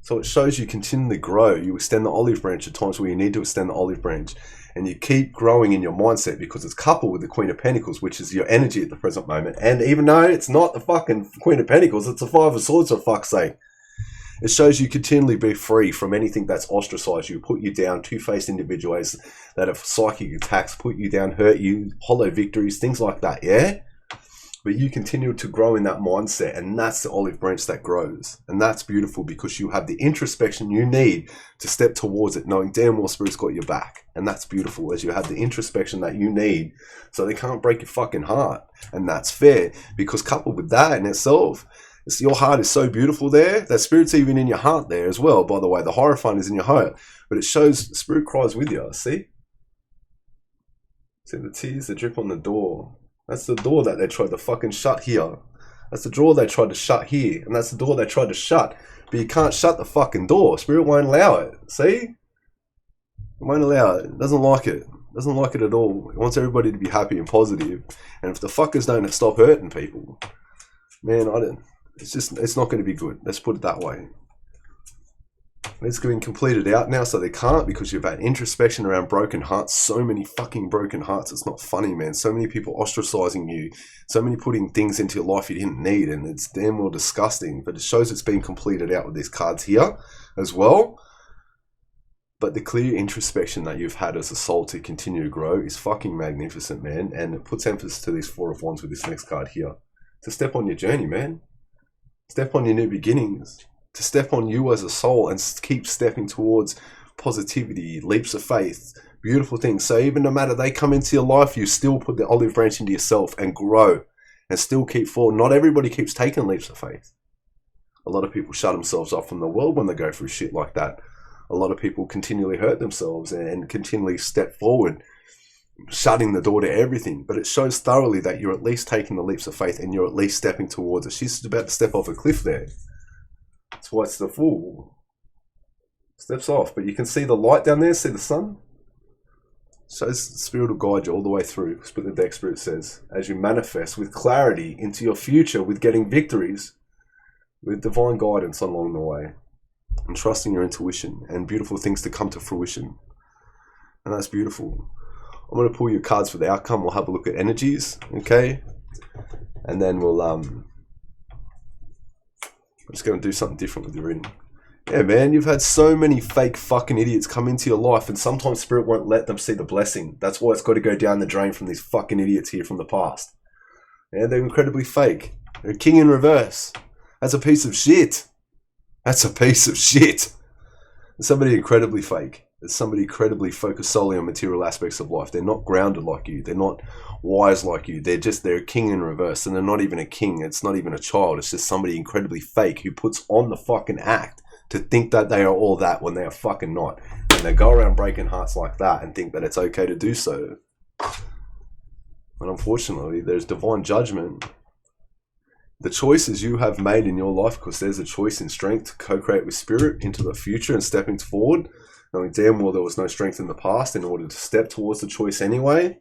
So it shows you continually grow. You extend the olive branch at times where you need to extend the olive branch. And you keep growing in your mindset, because it's coupled with the Queen of Pentacles, which is your energy at the present moment. And even though it's not the fucking Queen of Pentacles, it's the 5 of Swords, for fuck's sake. It shows you continually be free from anything that's ostracized you, put you down, two-faced individuals that have psychic attacks, put you down, hurt you, hollow victories, things like that, yeah? But you continue to grow in that mindset, and that's the olive branch that grows. And that's beautiful, because you have the introspection you need to step towards it, knowing damn well Spirit's got your back. And that's beautiful, as you have the introspection that you need so they can't break your fucking heart. And that's fair, because coupled with that in itself, your heart is so beautiful there that Spirit's even in your heart there as well. By the way, the Hierophant is in your heart, but it shows Spirit cries with you. See the tears that drip on the door. That's the door that they tried to fucking shut here. That's the door they tried to shut here. And that's the door they tried to shut. But you can't shut the fucking door. Spirit won't allow it. See? It won't allow it. It doesn't like it. It doesn't like it at all. It wants everybody to be happy and positive. And if the fuckers don't stop hurting people, man, it's not going to be good. Let's put it that way. It's getting completed out now, so they can't, because you've had introspection around broken hearts. So many fucking broken hearts. It's not funny, man. So many people ostracizing you. So many putting things into your life you didn't need, and it's damn well disgusting. But it shows it's been completed out with these cards here as well. But the clear introspection that you've had as a soul to continue to grow is fucking magnificent, man. And it puts emphasis to these 4 of Wands with this next card here. To step on your journey, man. Step on your new beginnings. To step on you as a soul and keep stepping towards positivity, leaps of faith, beautiful things. So even no matter they come into your life, you still put the olive branch into yourself and grow and still keep forward. Not everybody keeps taking leaps of faith. A lot of people shut themselves off from the world when they go through shit like that. A lot of people continually hurt themselves and continually step forward, shutting the door to everything. But it shows thoroughly that you're at least taking the leaps of faith and you're at least stepping towards it. She's about to step off a cliff there. That's why it's the Fool. Steps off, but you can see the light down there, see the sun? So Spirit will guide you all the way through. That's what the deck Spirit says. As you manifest with clarity into your future, with getting victories, with divine guidance along the way, and trusting your intuition and beautiful things to come to fruition. And that's beautiful. I'm going to pull your cards for the outcome. We'll have a look at energies, okay? And then I'm just going to do something different with your reading. Yeah, man, you've had so many fake fucking idiots come into your life, and sometimes Spirit won't let them see the blessing. That's why it's got to go down the drain from these fucking idiots here from the past. Yeah, they're incredibly fake. They're a king in reverse. That's a piece of shit. That's a piece of shit. There's somebody incredibly fake. There's somebody incredibly focused solely on material aspects of life. They're not grounded like you. They're not wise like you. They're a king in reverse, and they're not even a king. It's not even a child. It's just somebody incredibly fake who puts on the fucking act to think that they are all that when they are fucking not. And they go around breaking hearts like that and think that it's okay to do so. And unfortunately, there's divine judgment. The choices you have made in your life, because there's a choice in strength to co-create with Spirit into the future and stepping forward, knowing damn well there was no strength in the past in order to step towards the choice anyway,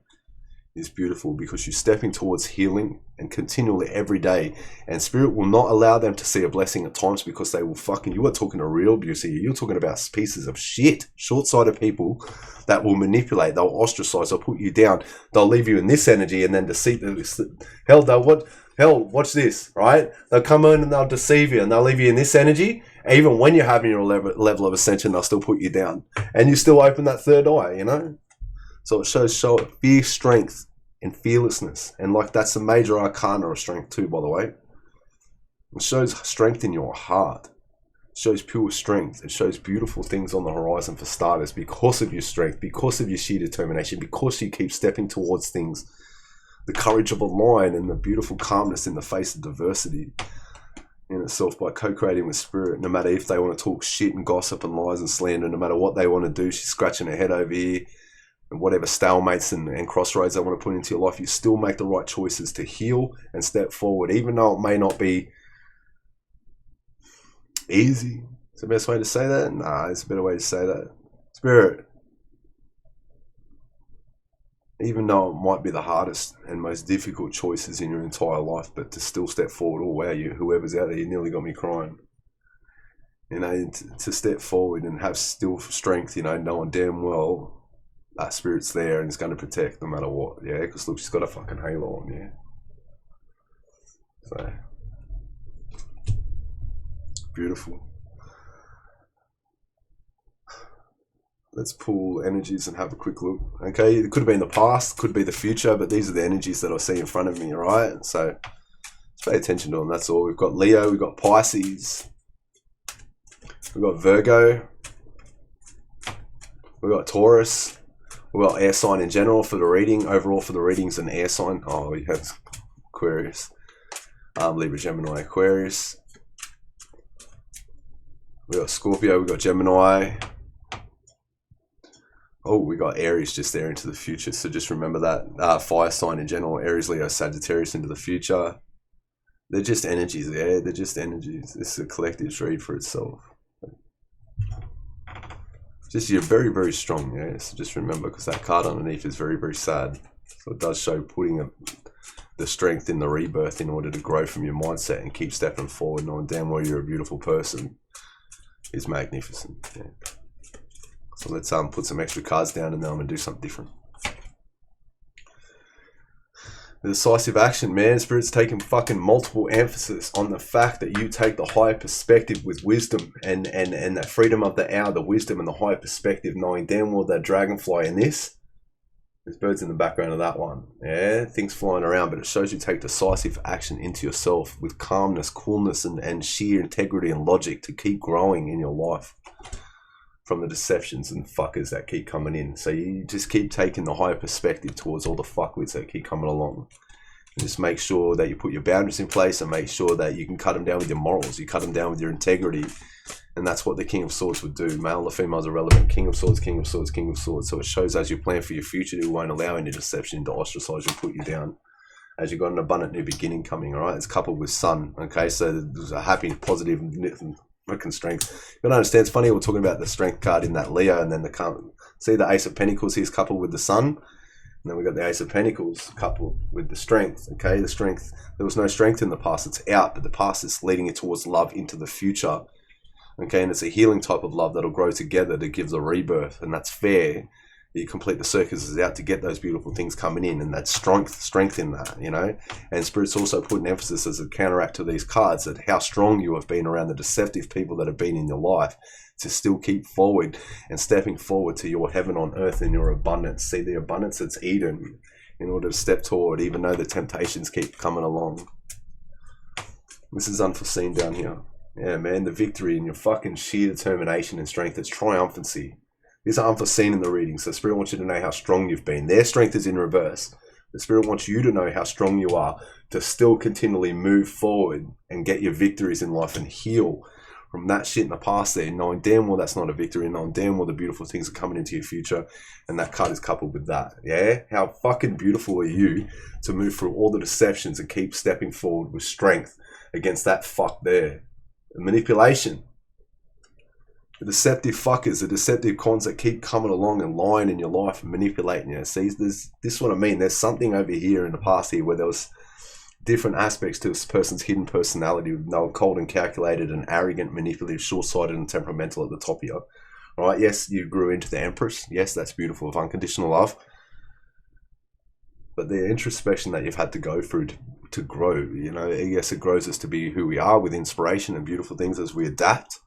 is beautiful, because you're stepping towards healing and continually every day. And Spirit will not allow them to see a blessing at times, because they will fucking, you are talking a real abuse here. You're talking about pieces of shit, short-sighted people that will manipulate, they'll ostracize, they'll put you down, they'll leave you in this energy and then deceive. Hell, watch this, right? They'll come in and they'll deceive you and they'll leave you in this energy. Even when you're having your level of ascension, they'll still put you down. And you still open that third eye, you know? So it shows fear, strength, and fearlessness. And like that's the major arcana of strength too, by the way. It shows strength in your heart. It shows pure strength. It shows beautiful things on the horizon for starters because of your strength, because of your sheer determination, because you keep stepping towards things. The courage of a lion and the beautiful calmness in the face of diversity in itself by co-creating with spirit. No matter if they want to talk shit and gossip and lies and slander, no matter what they want to do, she's scratching her head over here. And whatever stalemates and crossroads they want to put into your life, you still make the right choices to heal and step forward, even though it may not be easy. Is the best way to say that? Nah, it's a better way to say that. Spirit, even though it might be the hardest and most difficult choices in your entire life, but to still step forward. Oh wow, whoever's out there, you nearly got me crying. You know, to step forward and have still strength, you know, knowing damn well that spirit's there and it's going to protect no matter what. Yeah, because look, she's got a fucking halo on, yeah. So beautiful. Let's pull energies and have a quick look. Okay, it could have been the past, could be the future, but these are the energies that I see in front of me, all right? So just pay attention to them, that's all. We've got Leo, we've got Pisces, we've got Virgo, we've got Taurus, we've got air sign in general for the reading. Overall for the readings, an air sign. Oh, we have Aquarius, Libra, Gemini, Aquarius. We've got Scorpio, we've got Gemini. Oh, we got Aries just there into the future. So just remember that. Fire sign in general, Aries, Leo, Sagittarius into the future. They're just energies there. They're just energies. This is a collective read for itself. Just you're very, very strong. Yeah. So just remember, because that card underneath is very, very sad. So it does show putting the strength in the rebirth in order to grow from your mindset and keep stepping forward, knowing damn well you're a beautiful person. Is magnificent. Yeah. So let's put some extra cards down and then I'm going to do something different. The decisive action, man. Spirit's taking fucking multiple emphasis on the fact that you take the higher perspective with wisdom and that freedom of the hour, the wisdom and the higher perspective, knowing damn well that dragonfly in this. There's birds in the background of that one. Yeah, things flying around, but it shows you take decisive action into yourself with calmness, coolness and sheer integrity and logic to keep growing in your life. From the deceptions and fuckers that keep coming in. So you just keep taking the higher perspective towards all the fuckwits that keep coming along. And just make sure that you put your boundaries in place and make sure that you can cut them down with your morals. You cut them down with your integrity. And that's what the King of Swords would do. Male or female is irrelevant. King of Swords, King of Swords, King of Swords. So it shows as you plan for your future, you won't allow any deception to ostracize you, put you down. As you've got an abundant new beginning coming, all right? It's coupled with sun, okay? So there's a happy, positive, fucking strength. You gotta understand, it's funny we're talking about the strength card in that Leo and then see the Ace of Pentacles here's coupled with the Sun, and then we got the Ace of Pentacles coupled with the strength. Okay, the strength, there was no strength in the past, it's out, but the past is leading you towards love into the future. Okay, and it's a healing type of love that'll grow together to give the rebirth, and that's fair. You complete the circus out to get those beautiful things coming in, and that strength in that, you know. And Spirit's also put an emphasis as a counteract to these cards that how strong you have been around the deceptive people that have been in your life to still keep forward and stepping forward to your heaven on earth and your abundance. See the abundance that's Eden in order to step toward, even though the temptations keep coming along. This is unforeseen down here. Yeah, man, the victory and your fucking sheer determination and strength, it's triumphancy. These are unforeseen in the reading, so Spirit wants you to know how strong you've been. Their strength is in reverse. The Spirit wants you to know how strong you are to still continually move forward and get your victories in life and heal from that shit in the past there, knowing damn well that's not a victory, knowing damn well the beautiful things are coming into your future, and that card is coupled with that. Yeah? How fucking beautiful are you to move through all the deceptions and keep stepping forward with strength against that fuck there. Manipulation. The deceptive fuckers, the deceptive cons that keep coming along and lying in your life and manipulating you. See, this is what I mean. There's something over here in the past here where there was different aspects to this person's hidden personality. They were cold and calculated and arrogant, manipulative, short-sighted and temperamental at the top of you. All right, yes, you grew into the Empress. Yes, that's beautiful, of unconditional love. But the introspection that you've had to go through to grow, you know, yes, it grows us to be who we are with inspiration and beautiful things as we adapt.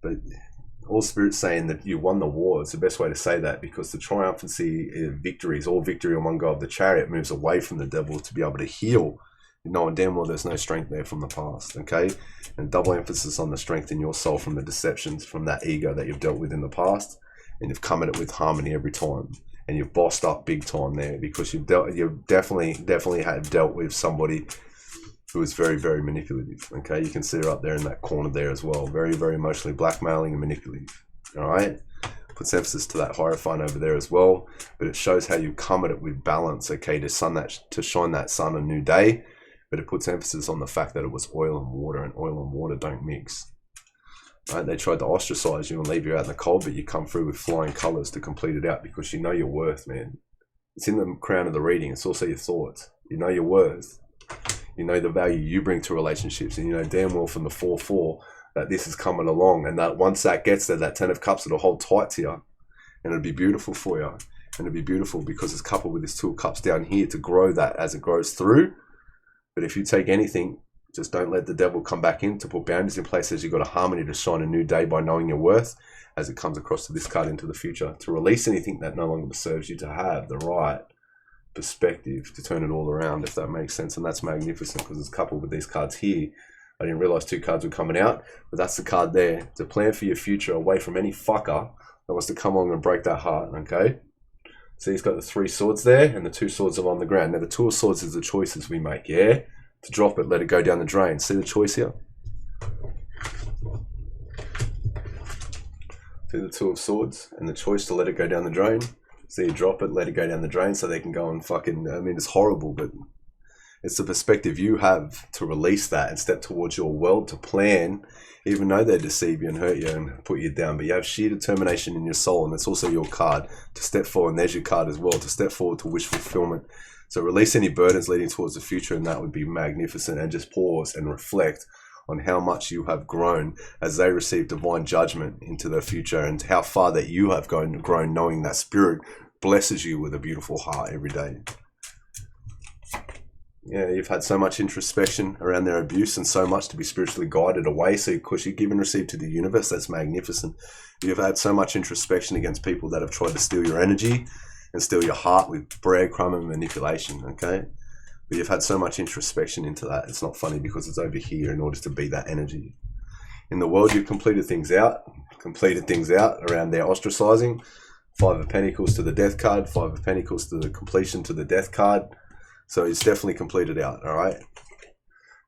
But all spirits saying that you won the war. It's the best way to say that, because the triumphancy, victories, all victory on one go of the chariot moves away from the devil to be able to heal, knowing damn well there's no strength there from the past, okay? And double emphasis on the strength in your soul from the deceptions, from that ego that you've dealt with in the past, and you've come at it with harmony every time, and you've bossed up big time there, because you've definitely had dealt with somebody who is very, very manipulative, okay? You can see her up there in that corner there as well, very, very emotionally blackmailing and manipulative, all right? Puts emphasis to that Hierophant over there as well, but it shows how you come at it with balance, okay, to shine that sun a new day, but it puts emphasis on the fact that it was oil and water don't mix. Right? They tried to ostracize you and leave you out in the cold, but you come through with flying colors to complete it out, because you know your worth, man. It's in the crown of the reading. It's also your thoughts. You know your worth. You know the value you bring to relationships, and you know damn well from the 4-4 that this is coming along, and that once that gets there, that 10 of Cups, it'll hold tight to you, and it'll be beautiful for you. And it'll be beautiful because it's coupled with this 2 of Cups down here to grow that as it grows through. But if you take anything, just don't let the devil come back in to put boundaries in place, as you've got a harmony to shine a new day by knowing your worth, as it comes across to this card into the future, to release anything that no longer serves you, to have the right perspective to turn it all around, if that makes sense. And that's magnificent, because it's coupled with these cards here. I didn't realize 2 cards were coming out, but that's the card there, to plan for your future away from any fucker that wants to come along and break that heart, okay? So he's got the 3 swords there, and the 2 swords are on the ground. Now the 2 of swords is the choices we make, yeah? To drop it, let it go down the drain. See the choice here? See the 2 of swords and the choice to let it go down the drain? So you drop it, let it go down the drain, so they can go and fucking, I mean, it's horrible, but it's the perspective you have to release that and step towards your world, to plan, even though they deceive you and hurt you and put you down. But you have sheer determination in your soul, and it's also your card to step forward. And there's your card as well, to step forward to wish fulfillment. So release any burdens leading towards the future, and that would be magnificent. And just pause and reflect on how much you have grown as they receive divine judgment into the future, and how far that you have grown, knowing that spirit blesses you with a beautiful heart every day. Yeah, you've had so much introspection around their abuse, and so much to be spiritually guided away. So of course you give and receive to the universe. That's magnificent. You've had so much introspection against people that have tried to steal your energy and steal your heart with breadcrumb and manipulation, okay? But you've had so much introspection into that. It's not funny, because it's over here in order to be that energy. In the world, you've completed things out around their ostracizing. 5 of Pentacles to the Death card, 5 of Pentacles to the completion to the Death card. So it's definitely completed out, all right?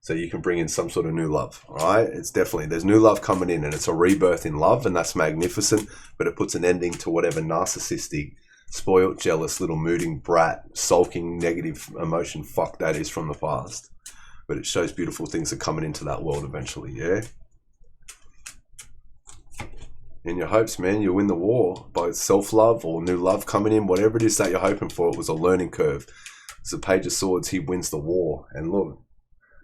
So you can bring in some sort of new love, all right? It's definitely, there's new love coming in, and it's a rebirth in love, and that's magnificent, but it puts an ending to whatever narcissistic, spoiled, jealous, little mooding brat, sulking, negative emotion fuck that is from the past. But it shows beautiful things are coming into that world eventually, yeah? In your hopes, man, you'll win the war by self-love or new love coming in. Whatever it is that you're hoping for, it was a learning curve. It's a Page of Swords. He wins the war. And look,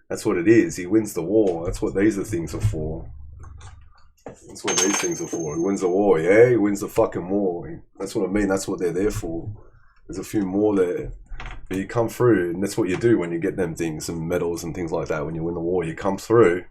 that's what it is. He wins the war. That's what these things are for. That's what these things are for. He wins the war, yeah? He wins the fucking war. That's what I mean. That's what they're there for. There's a few more there. But you come through, and that's what you do when you get them things, and medals and things like that. When you win the war, you come through,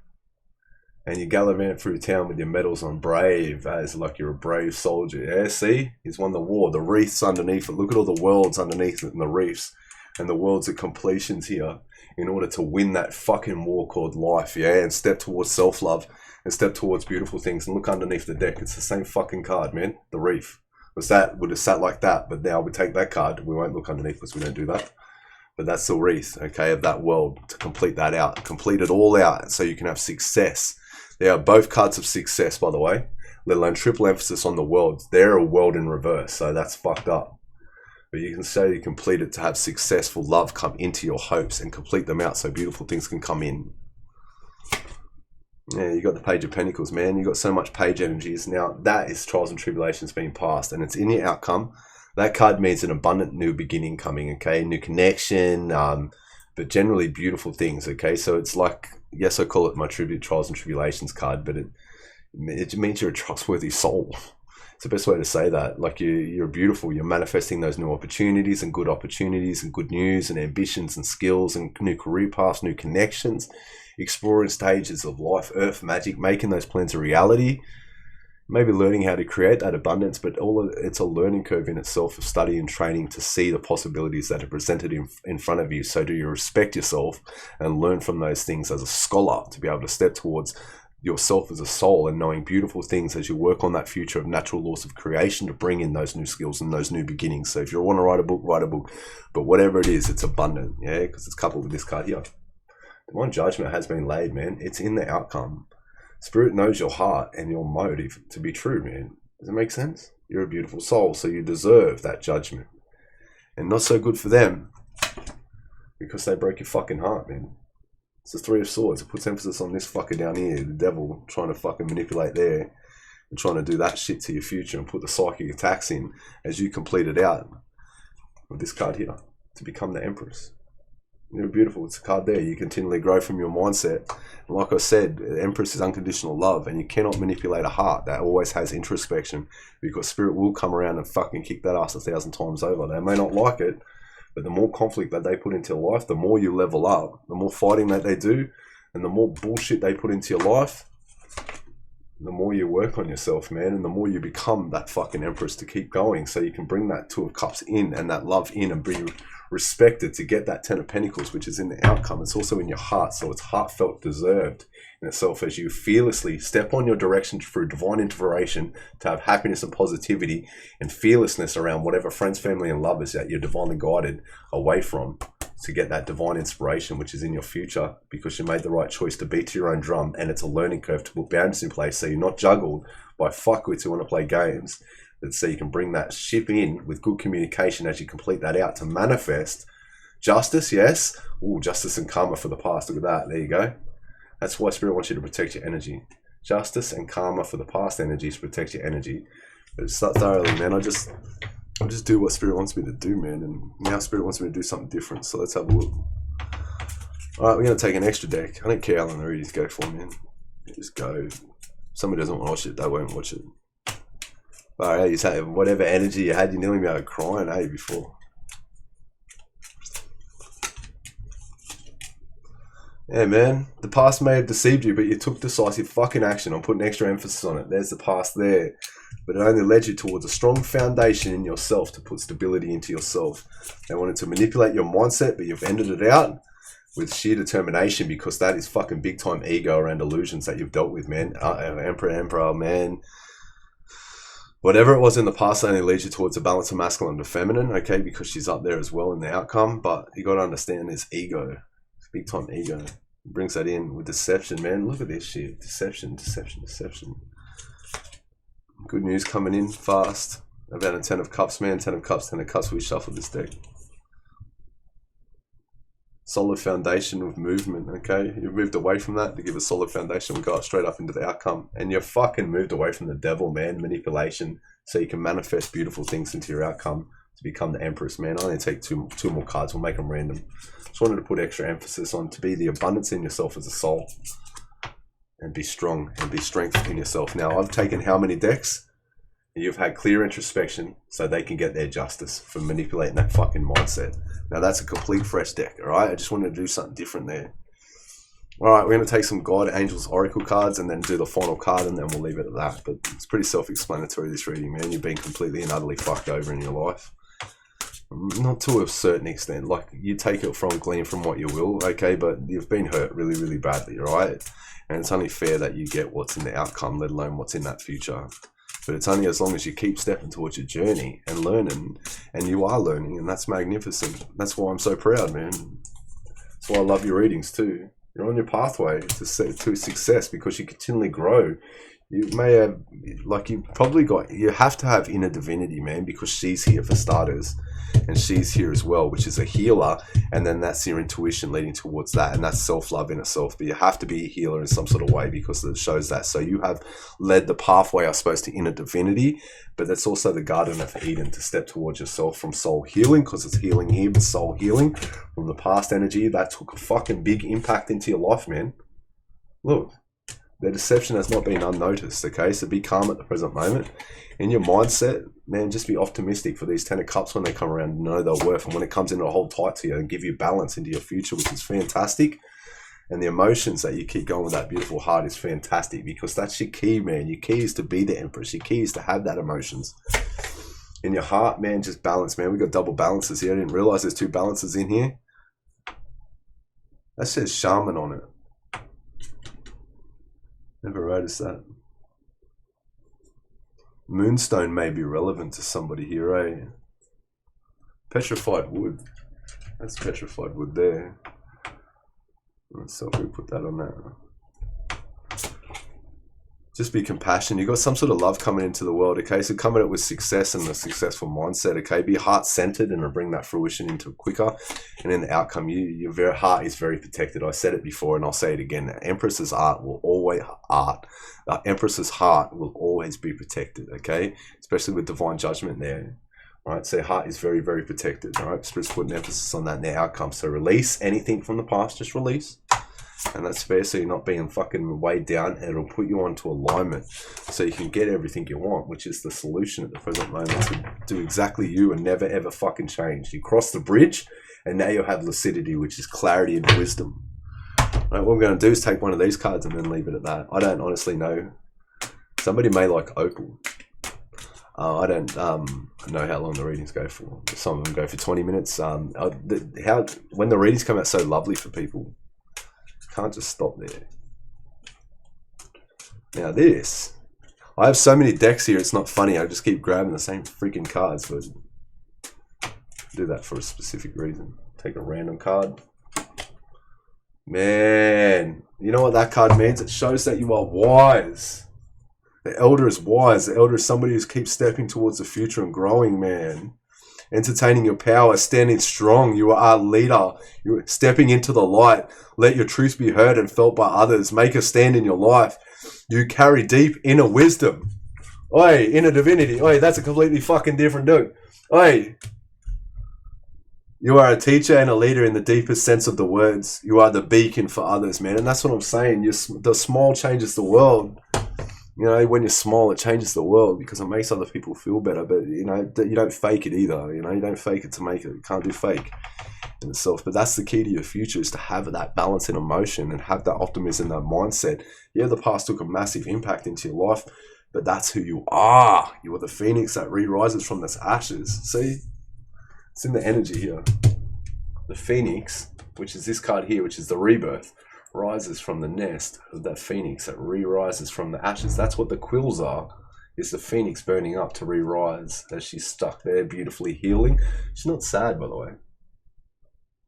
and you gallivant through town with your medals on brave, as like you're a brave soldier. Yeah, see? He's won the war. The wreaths underneath it. Look at all the worlds underneath it and the reefs. And the worlds of completions here in order to win that fucking war called life, yeah? And step towards self-love and step towards beautiful things. And look underneath the deck. It's the same fucking card, man. The reef. Would have sat like that, but now we take that card. We won't look underneath because we don't do that. But that's the wreath, okay, of that world, to complete that out. Complete it all out so you can have success. They are both cards of success, by the way, let alone triple emphasis on the worlds. They're a world in reverse, so that's fucked up. But you can say you complete it to have successful love come into your hopes and complete them out so beautiful things can come in. Yeah, you got the Page of Pentacles, man. You got so much page energies. Now, that is trials and tribulations being passed, and it's in your outcome. That card means an abundant new beginning coming, okay? New connection, but generally beautiful things, okay? So it's like, yes, I call it my tribute trials and tribulations card, but it means you're a trustworthy soul. It's the best way to say that. Like you're beautiful. You're manifesting those new opportunities and good news and ambitions and skills and new career paths, new connections, exploring stages of life, earth magic, making those plans a reality. maybe learning how to create that abundance, but it's a learning curve in itself of study and training to see the possibilities that are presented in front of you. So do you respect yourself and learn from those things as a scholar to be able to step towards yourself as a soul and knowing beautiful things as you work on that future of natural laws of creation to bring in those new skills and those new beginnings. So if you want to write a book, write a book. But whatever it is, it's abundant, yeah, because it's coupled with this card here. Divine judgment has been laid, man. It's in the outcome. Spirit knows your heart and your motive to be true, man. Does it make sense? You're a beautiful soul, so you deserve that judgment. And not so good for them because they broke your fucking heart, man. It's the Three of Swords. It puts emphasis on this fucker down here, the devil, trying to fucking manipulate there and trying to do that shit to your future and put the psychic attacks in as you complete it out with this card here to become the Empress. You're beautiful. It's a card there. You continually grow from your mindset. And like I said, the Empress is unconditional love, and you cannot manipulate a heart that always has introspection because Spirit will come around and fucking kick that ass 1,000 times over. They may not like it, but the more conflict that they put into your life, the more you level up, the more fighting that they do, and the more bullshit they put into your life, the more you work on yourself, man, and the more you become that fucking Empress to keep going so you can bring that Two of Cups in and that love in and be respected to get that Ten of Pentacles, which is in the outcome. It's also in your heart, so it's heartfelt, deserved in itself as you fearlessly step on your direction through divine inspiration to have happiness and positivity and fearlessness around whatever friends, family, and lovers that you're divinely guided away from to get that divine inspiration, which is in your future because you made the right choice to beat to your own drum, and it's a learning curve to put boundaries in place so you're not juggled by fuckwits who want to play games. So you can bring that ship in with good communication as you complete that out to manifest justice, yes. Ooh, justice and karma for the past. Look at that. There you go. That's why Spirit wants you to protect your energy. Justice and karma for the past energies protect your energy. But it's that thoroughly, man. I just do what Spirit wants me to do, man. And now Spirit wants me to do something different. So let's have a look. All right, we're going to take an extra deck. I don't care how long the readings go for, man. Just go. If somebody doesn't want to watch it, they won't watch it. All right, you say whatever energy you had, you nearly made crying, before. Yeah, man. The past may have deceived you, but you took decisive fucking action. I'm putting extra emphasis on it. There's the past there. But it only led you towards a strong foundation in yourself to put stability into yourself. They wanted to manipulate your mindset, but you've ended it out with sheer determination because that is fucking big time ego around illusions that you've dealt with, man. Emperor, man. Whatever it was in the past only leads you towards a balance of masculine and feminine, okay, because she's up there as well in the outcome. But you got to understand this ego. It's big time ego. It brings that in with deception, man. Look at this shit. Deception. Good news coming in fast. About a 10 of Cups, man. 10 of Cups, 10 of Cups. We shuffled this deck. Solid foundation of movement, okay? You've moved away from that to give a solid foundation. We got straight up into the outcome. And you're fucking moved away from the devil, man. Manipulation. So you can manifest beautiful things into your outcome to become the Empress, man. I only take two more cards. We'll make them random. Just wanted to put extra emphasis on to be the abundance in yourself as a soul. And be strong and be strength in yourself. Now, I've taken how many decks? You've had clear introspection so they can get their justice for manipulating that fucking mindset. Now, that's a complete fresh deck, all right? I just wanted to do something different there. All right, we're going to take some God, Angels, Oracle cards and then do the final card and then we'll leave it at that. But it's pretty self-explanatory, this reading, man. You've been completely and utterly fucked over in your life. Not to a certain extent. Like, you take it from, glean from what you will, okay? But you've been hurt really, really badly, all right? And it's only fair that you get what's in the outcome, let alone what's in that future. But it's only as long as you keep stepping towards your journey and learning, and you are learning, and that's magnificent. That's why I'm so proud, man. That's why I love your readings too. You're on your pathway to success because you continually grow. You may have, like, you have to have inner divinity, man, because she's here for starters. And she's here as well, which is a healer. And then that's your intuition leading towards that. And that's self-love in itself. But you have to be a healer in some sort of way because it shows that. So you have led the pathway, I suppose, to inner divinity. But that's also the Garden of Eden to step towards yourself from soul healing, because it's healing here, but soul healing from the past energy. That took a fucking big impact into your life, man. Look. Their deception has not been unnoticed, okay? So be calm at the present moment. In your mindset, man, just be optimistic for these 10 of Cups when they come around. Know their worth. And when it comes in, it'll hold tight to you and give you balance into your future, which is fantastic. And the emotions that you keep going with that beautiful heart is fantastic, because that's your key, man. Your key is to be the Empress. Your key is to have that emotions. In your heart, man, just balance, man. We got double balances here. I didn't realize there's 2 balances in here. That says shaman on it. Never noticed that. Moonstone may be relevant to somebody here, eh? Petrified wood. That's petrified wood there. So if we put that on there. Just be compassionate. You've got some sort of love coming into the world, okay? So come at it with success and a successful mindset, okay? Be heart-centered and bring that fruition into quicker. And in the outcome, your heart is very protected. I said it before and I'll say it again. Empress's heart will always be protected, okay? Especially with divine judgment there. All right, so heart is very, very protected. All right, Spirit's putting emphasis on that in the outcome. So release anything from the past, just release. And that's fair, so you're not being fucking weighed down, and it'll put you onto alignment so you can get everything you want, which is the solution at the present moment to do exactly you and never ever fucking change. You cross the bridge and now you'll have lucidity, which is clarity and wisdom. Right, what I'm going to do is take one of these cards and then leave it at that. I don't honestly know. Somebody may like opal. I don't know how long the readings go for. Some of them go for 20 minutes. When the readings come out so lovely for people, can't just stop there. Now this, I have so many decks here, it's not funny. I just keep grabbing the same freaking cards, but do that for a specific reason. Take a random card. Man, you know what that card means? It shows that you are wise. The elder is wise. The elder is somebody who keeps stepping towards the future and growing, man. Entertaining your power, standing strong. You are a leader. You're stepping into the light. Let your truth be heard and felt by others. Make a stand in your life. You carry deep inner wisdom. Oi, inner divinity. Oi, that's a completely fucking different dude. Oi. You are a teacher and a leader in the deepest sense of the words. You are the beacon for others, man. And that's what I'm saying. The small changes the world. You know, when you're small, it changes the world because it makes other people feel better. But, you know, you don't fake it either. You know, you don't fake it to make it. You can't do fake in itself. But that's the key to your future, is to have that balance in emotion and have that optimism, that mindset. Yeah, the past took a massive impact into your life, but that's who you are. You are the phoenix that re-rises from its ashes. See? It's in the energy here. The phoenix, which is this card here, which is the rebirth, rises from the nest of that phoenix that re-rises from the ashes. That's what the quills are, is the phoenix burning up to re-rise as she's stuck there beautifully healing. She's not sad, by the way.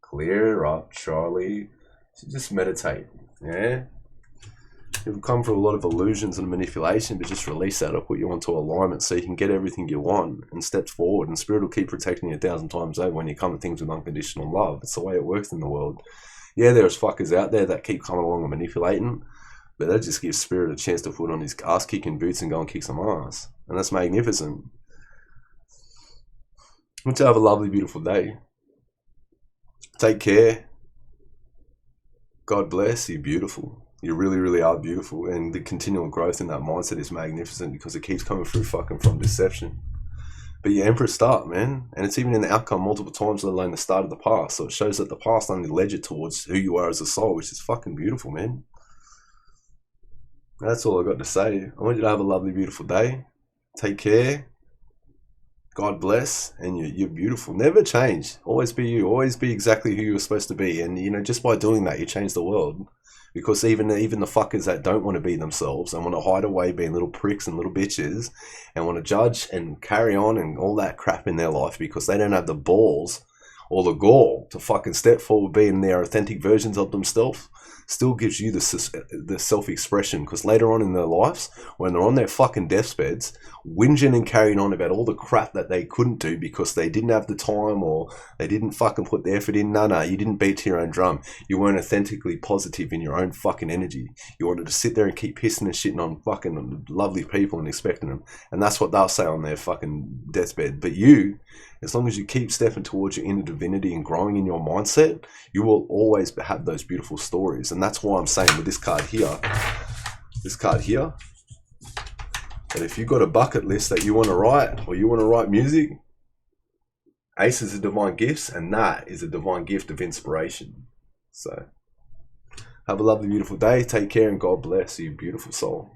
Clear up, Charlie. So just meditate, yeah? You'll come from a lot of illusions and manipulation, but just release that. It'll put you onto alignment so you can get everything you want and step forward. And Spirit will keep protecting you 1,000 times over when you come at things with unconditional love. It's the way it works in the world. Yeah, there's fuckers out there that keep coming along and manipulating, but that just gives Spirit a chance to put on his ass-kicking boots and go and kick some ass. And that's magnificent. Let's have a lovely, beautiful day. Take care. God bless. You're beautiful. You really, really are beautiful. And the continual growth in that mindset is magnificent because it keeps coming through fucking from deception. But your Emperor start, man. And it's even in the outcome multiple times, let alone the start of the past. So it shows that the past only led you towards who you are as a soul, which is fucking beautiful, man. That's all I've got to say. I want you to have a lovely, beautiful day. Take care. God bless. And you're beautiful. Never change. Always be you. Always be exactly who you were supposed to be. And, you know, just by doing that, you change the world. Because even the fuckers that don't want to be themselves and want to hide away being little pricks and little bitches and want to judge and carry on and all that crap in their life because they don't have the balls or the gall to fucking step forward being their authentic versions of themselves, still gives you the self-expression. Because later on in their lives, when they're on their fucking deathbeds, whinging and carrying on about all the crap that they couldn't do because they didn't have the time or they didn't fucking put the effort in. No, you didn't beat to your own drum. You weren't authentically positive in your own fucking energy. You wanted to sit there and keep pissing and shitting on fucking lovely people and expecting them. And that's what they'll say on their fucking deathbed. But you, as long as you keep stepping towards your inner divinity and growing in your mindset, you will always have those beautiful stories. And that's why I'm saying with this card here, that if you've got a bucket list that you want to write or you want to write music, Ace is a divine gift, and that is a divine gift of inspiration. So Have a lovely, beautiful day. Take care and God bless you, beautiful soul.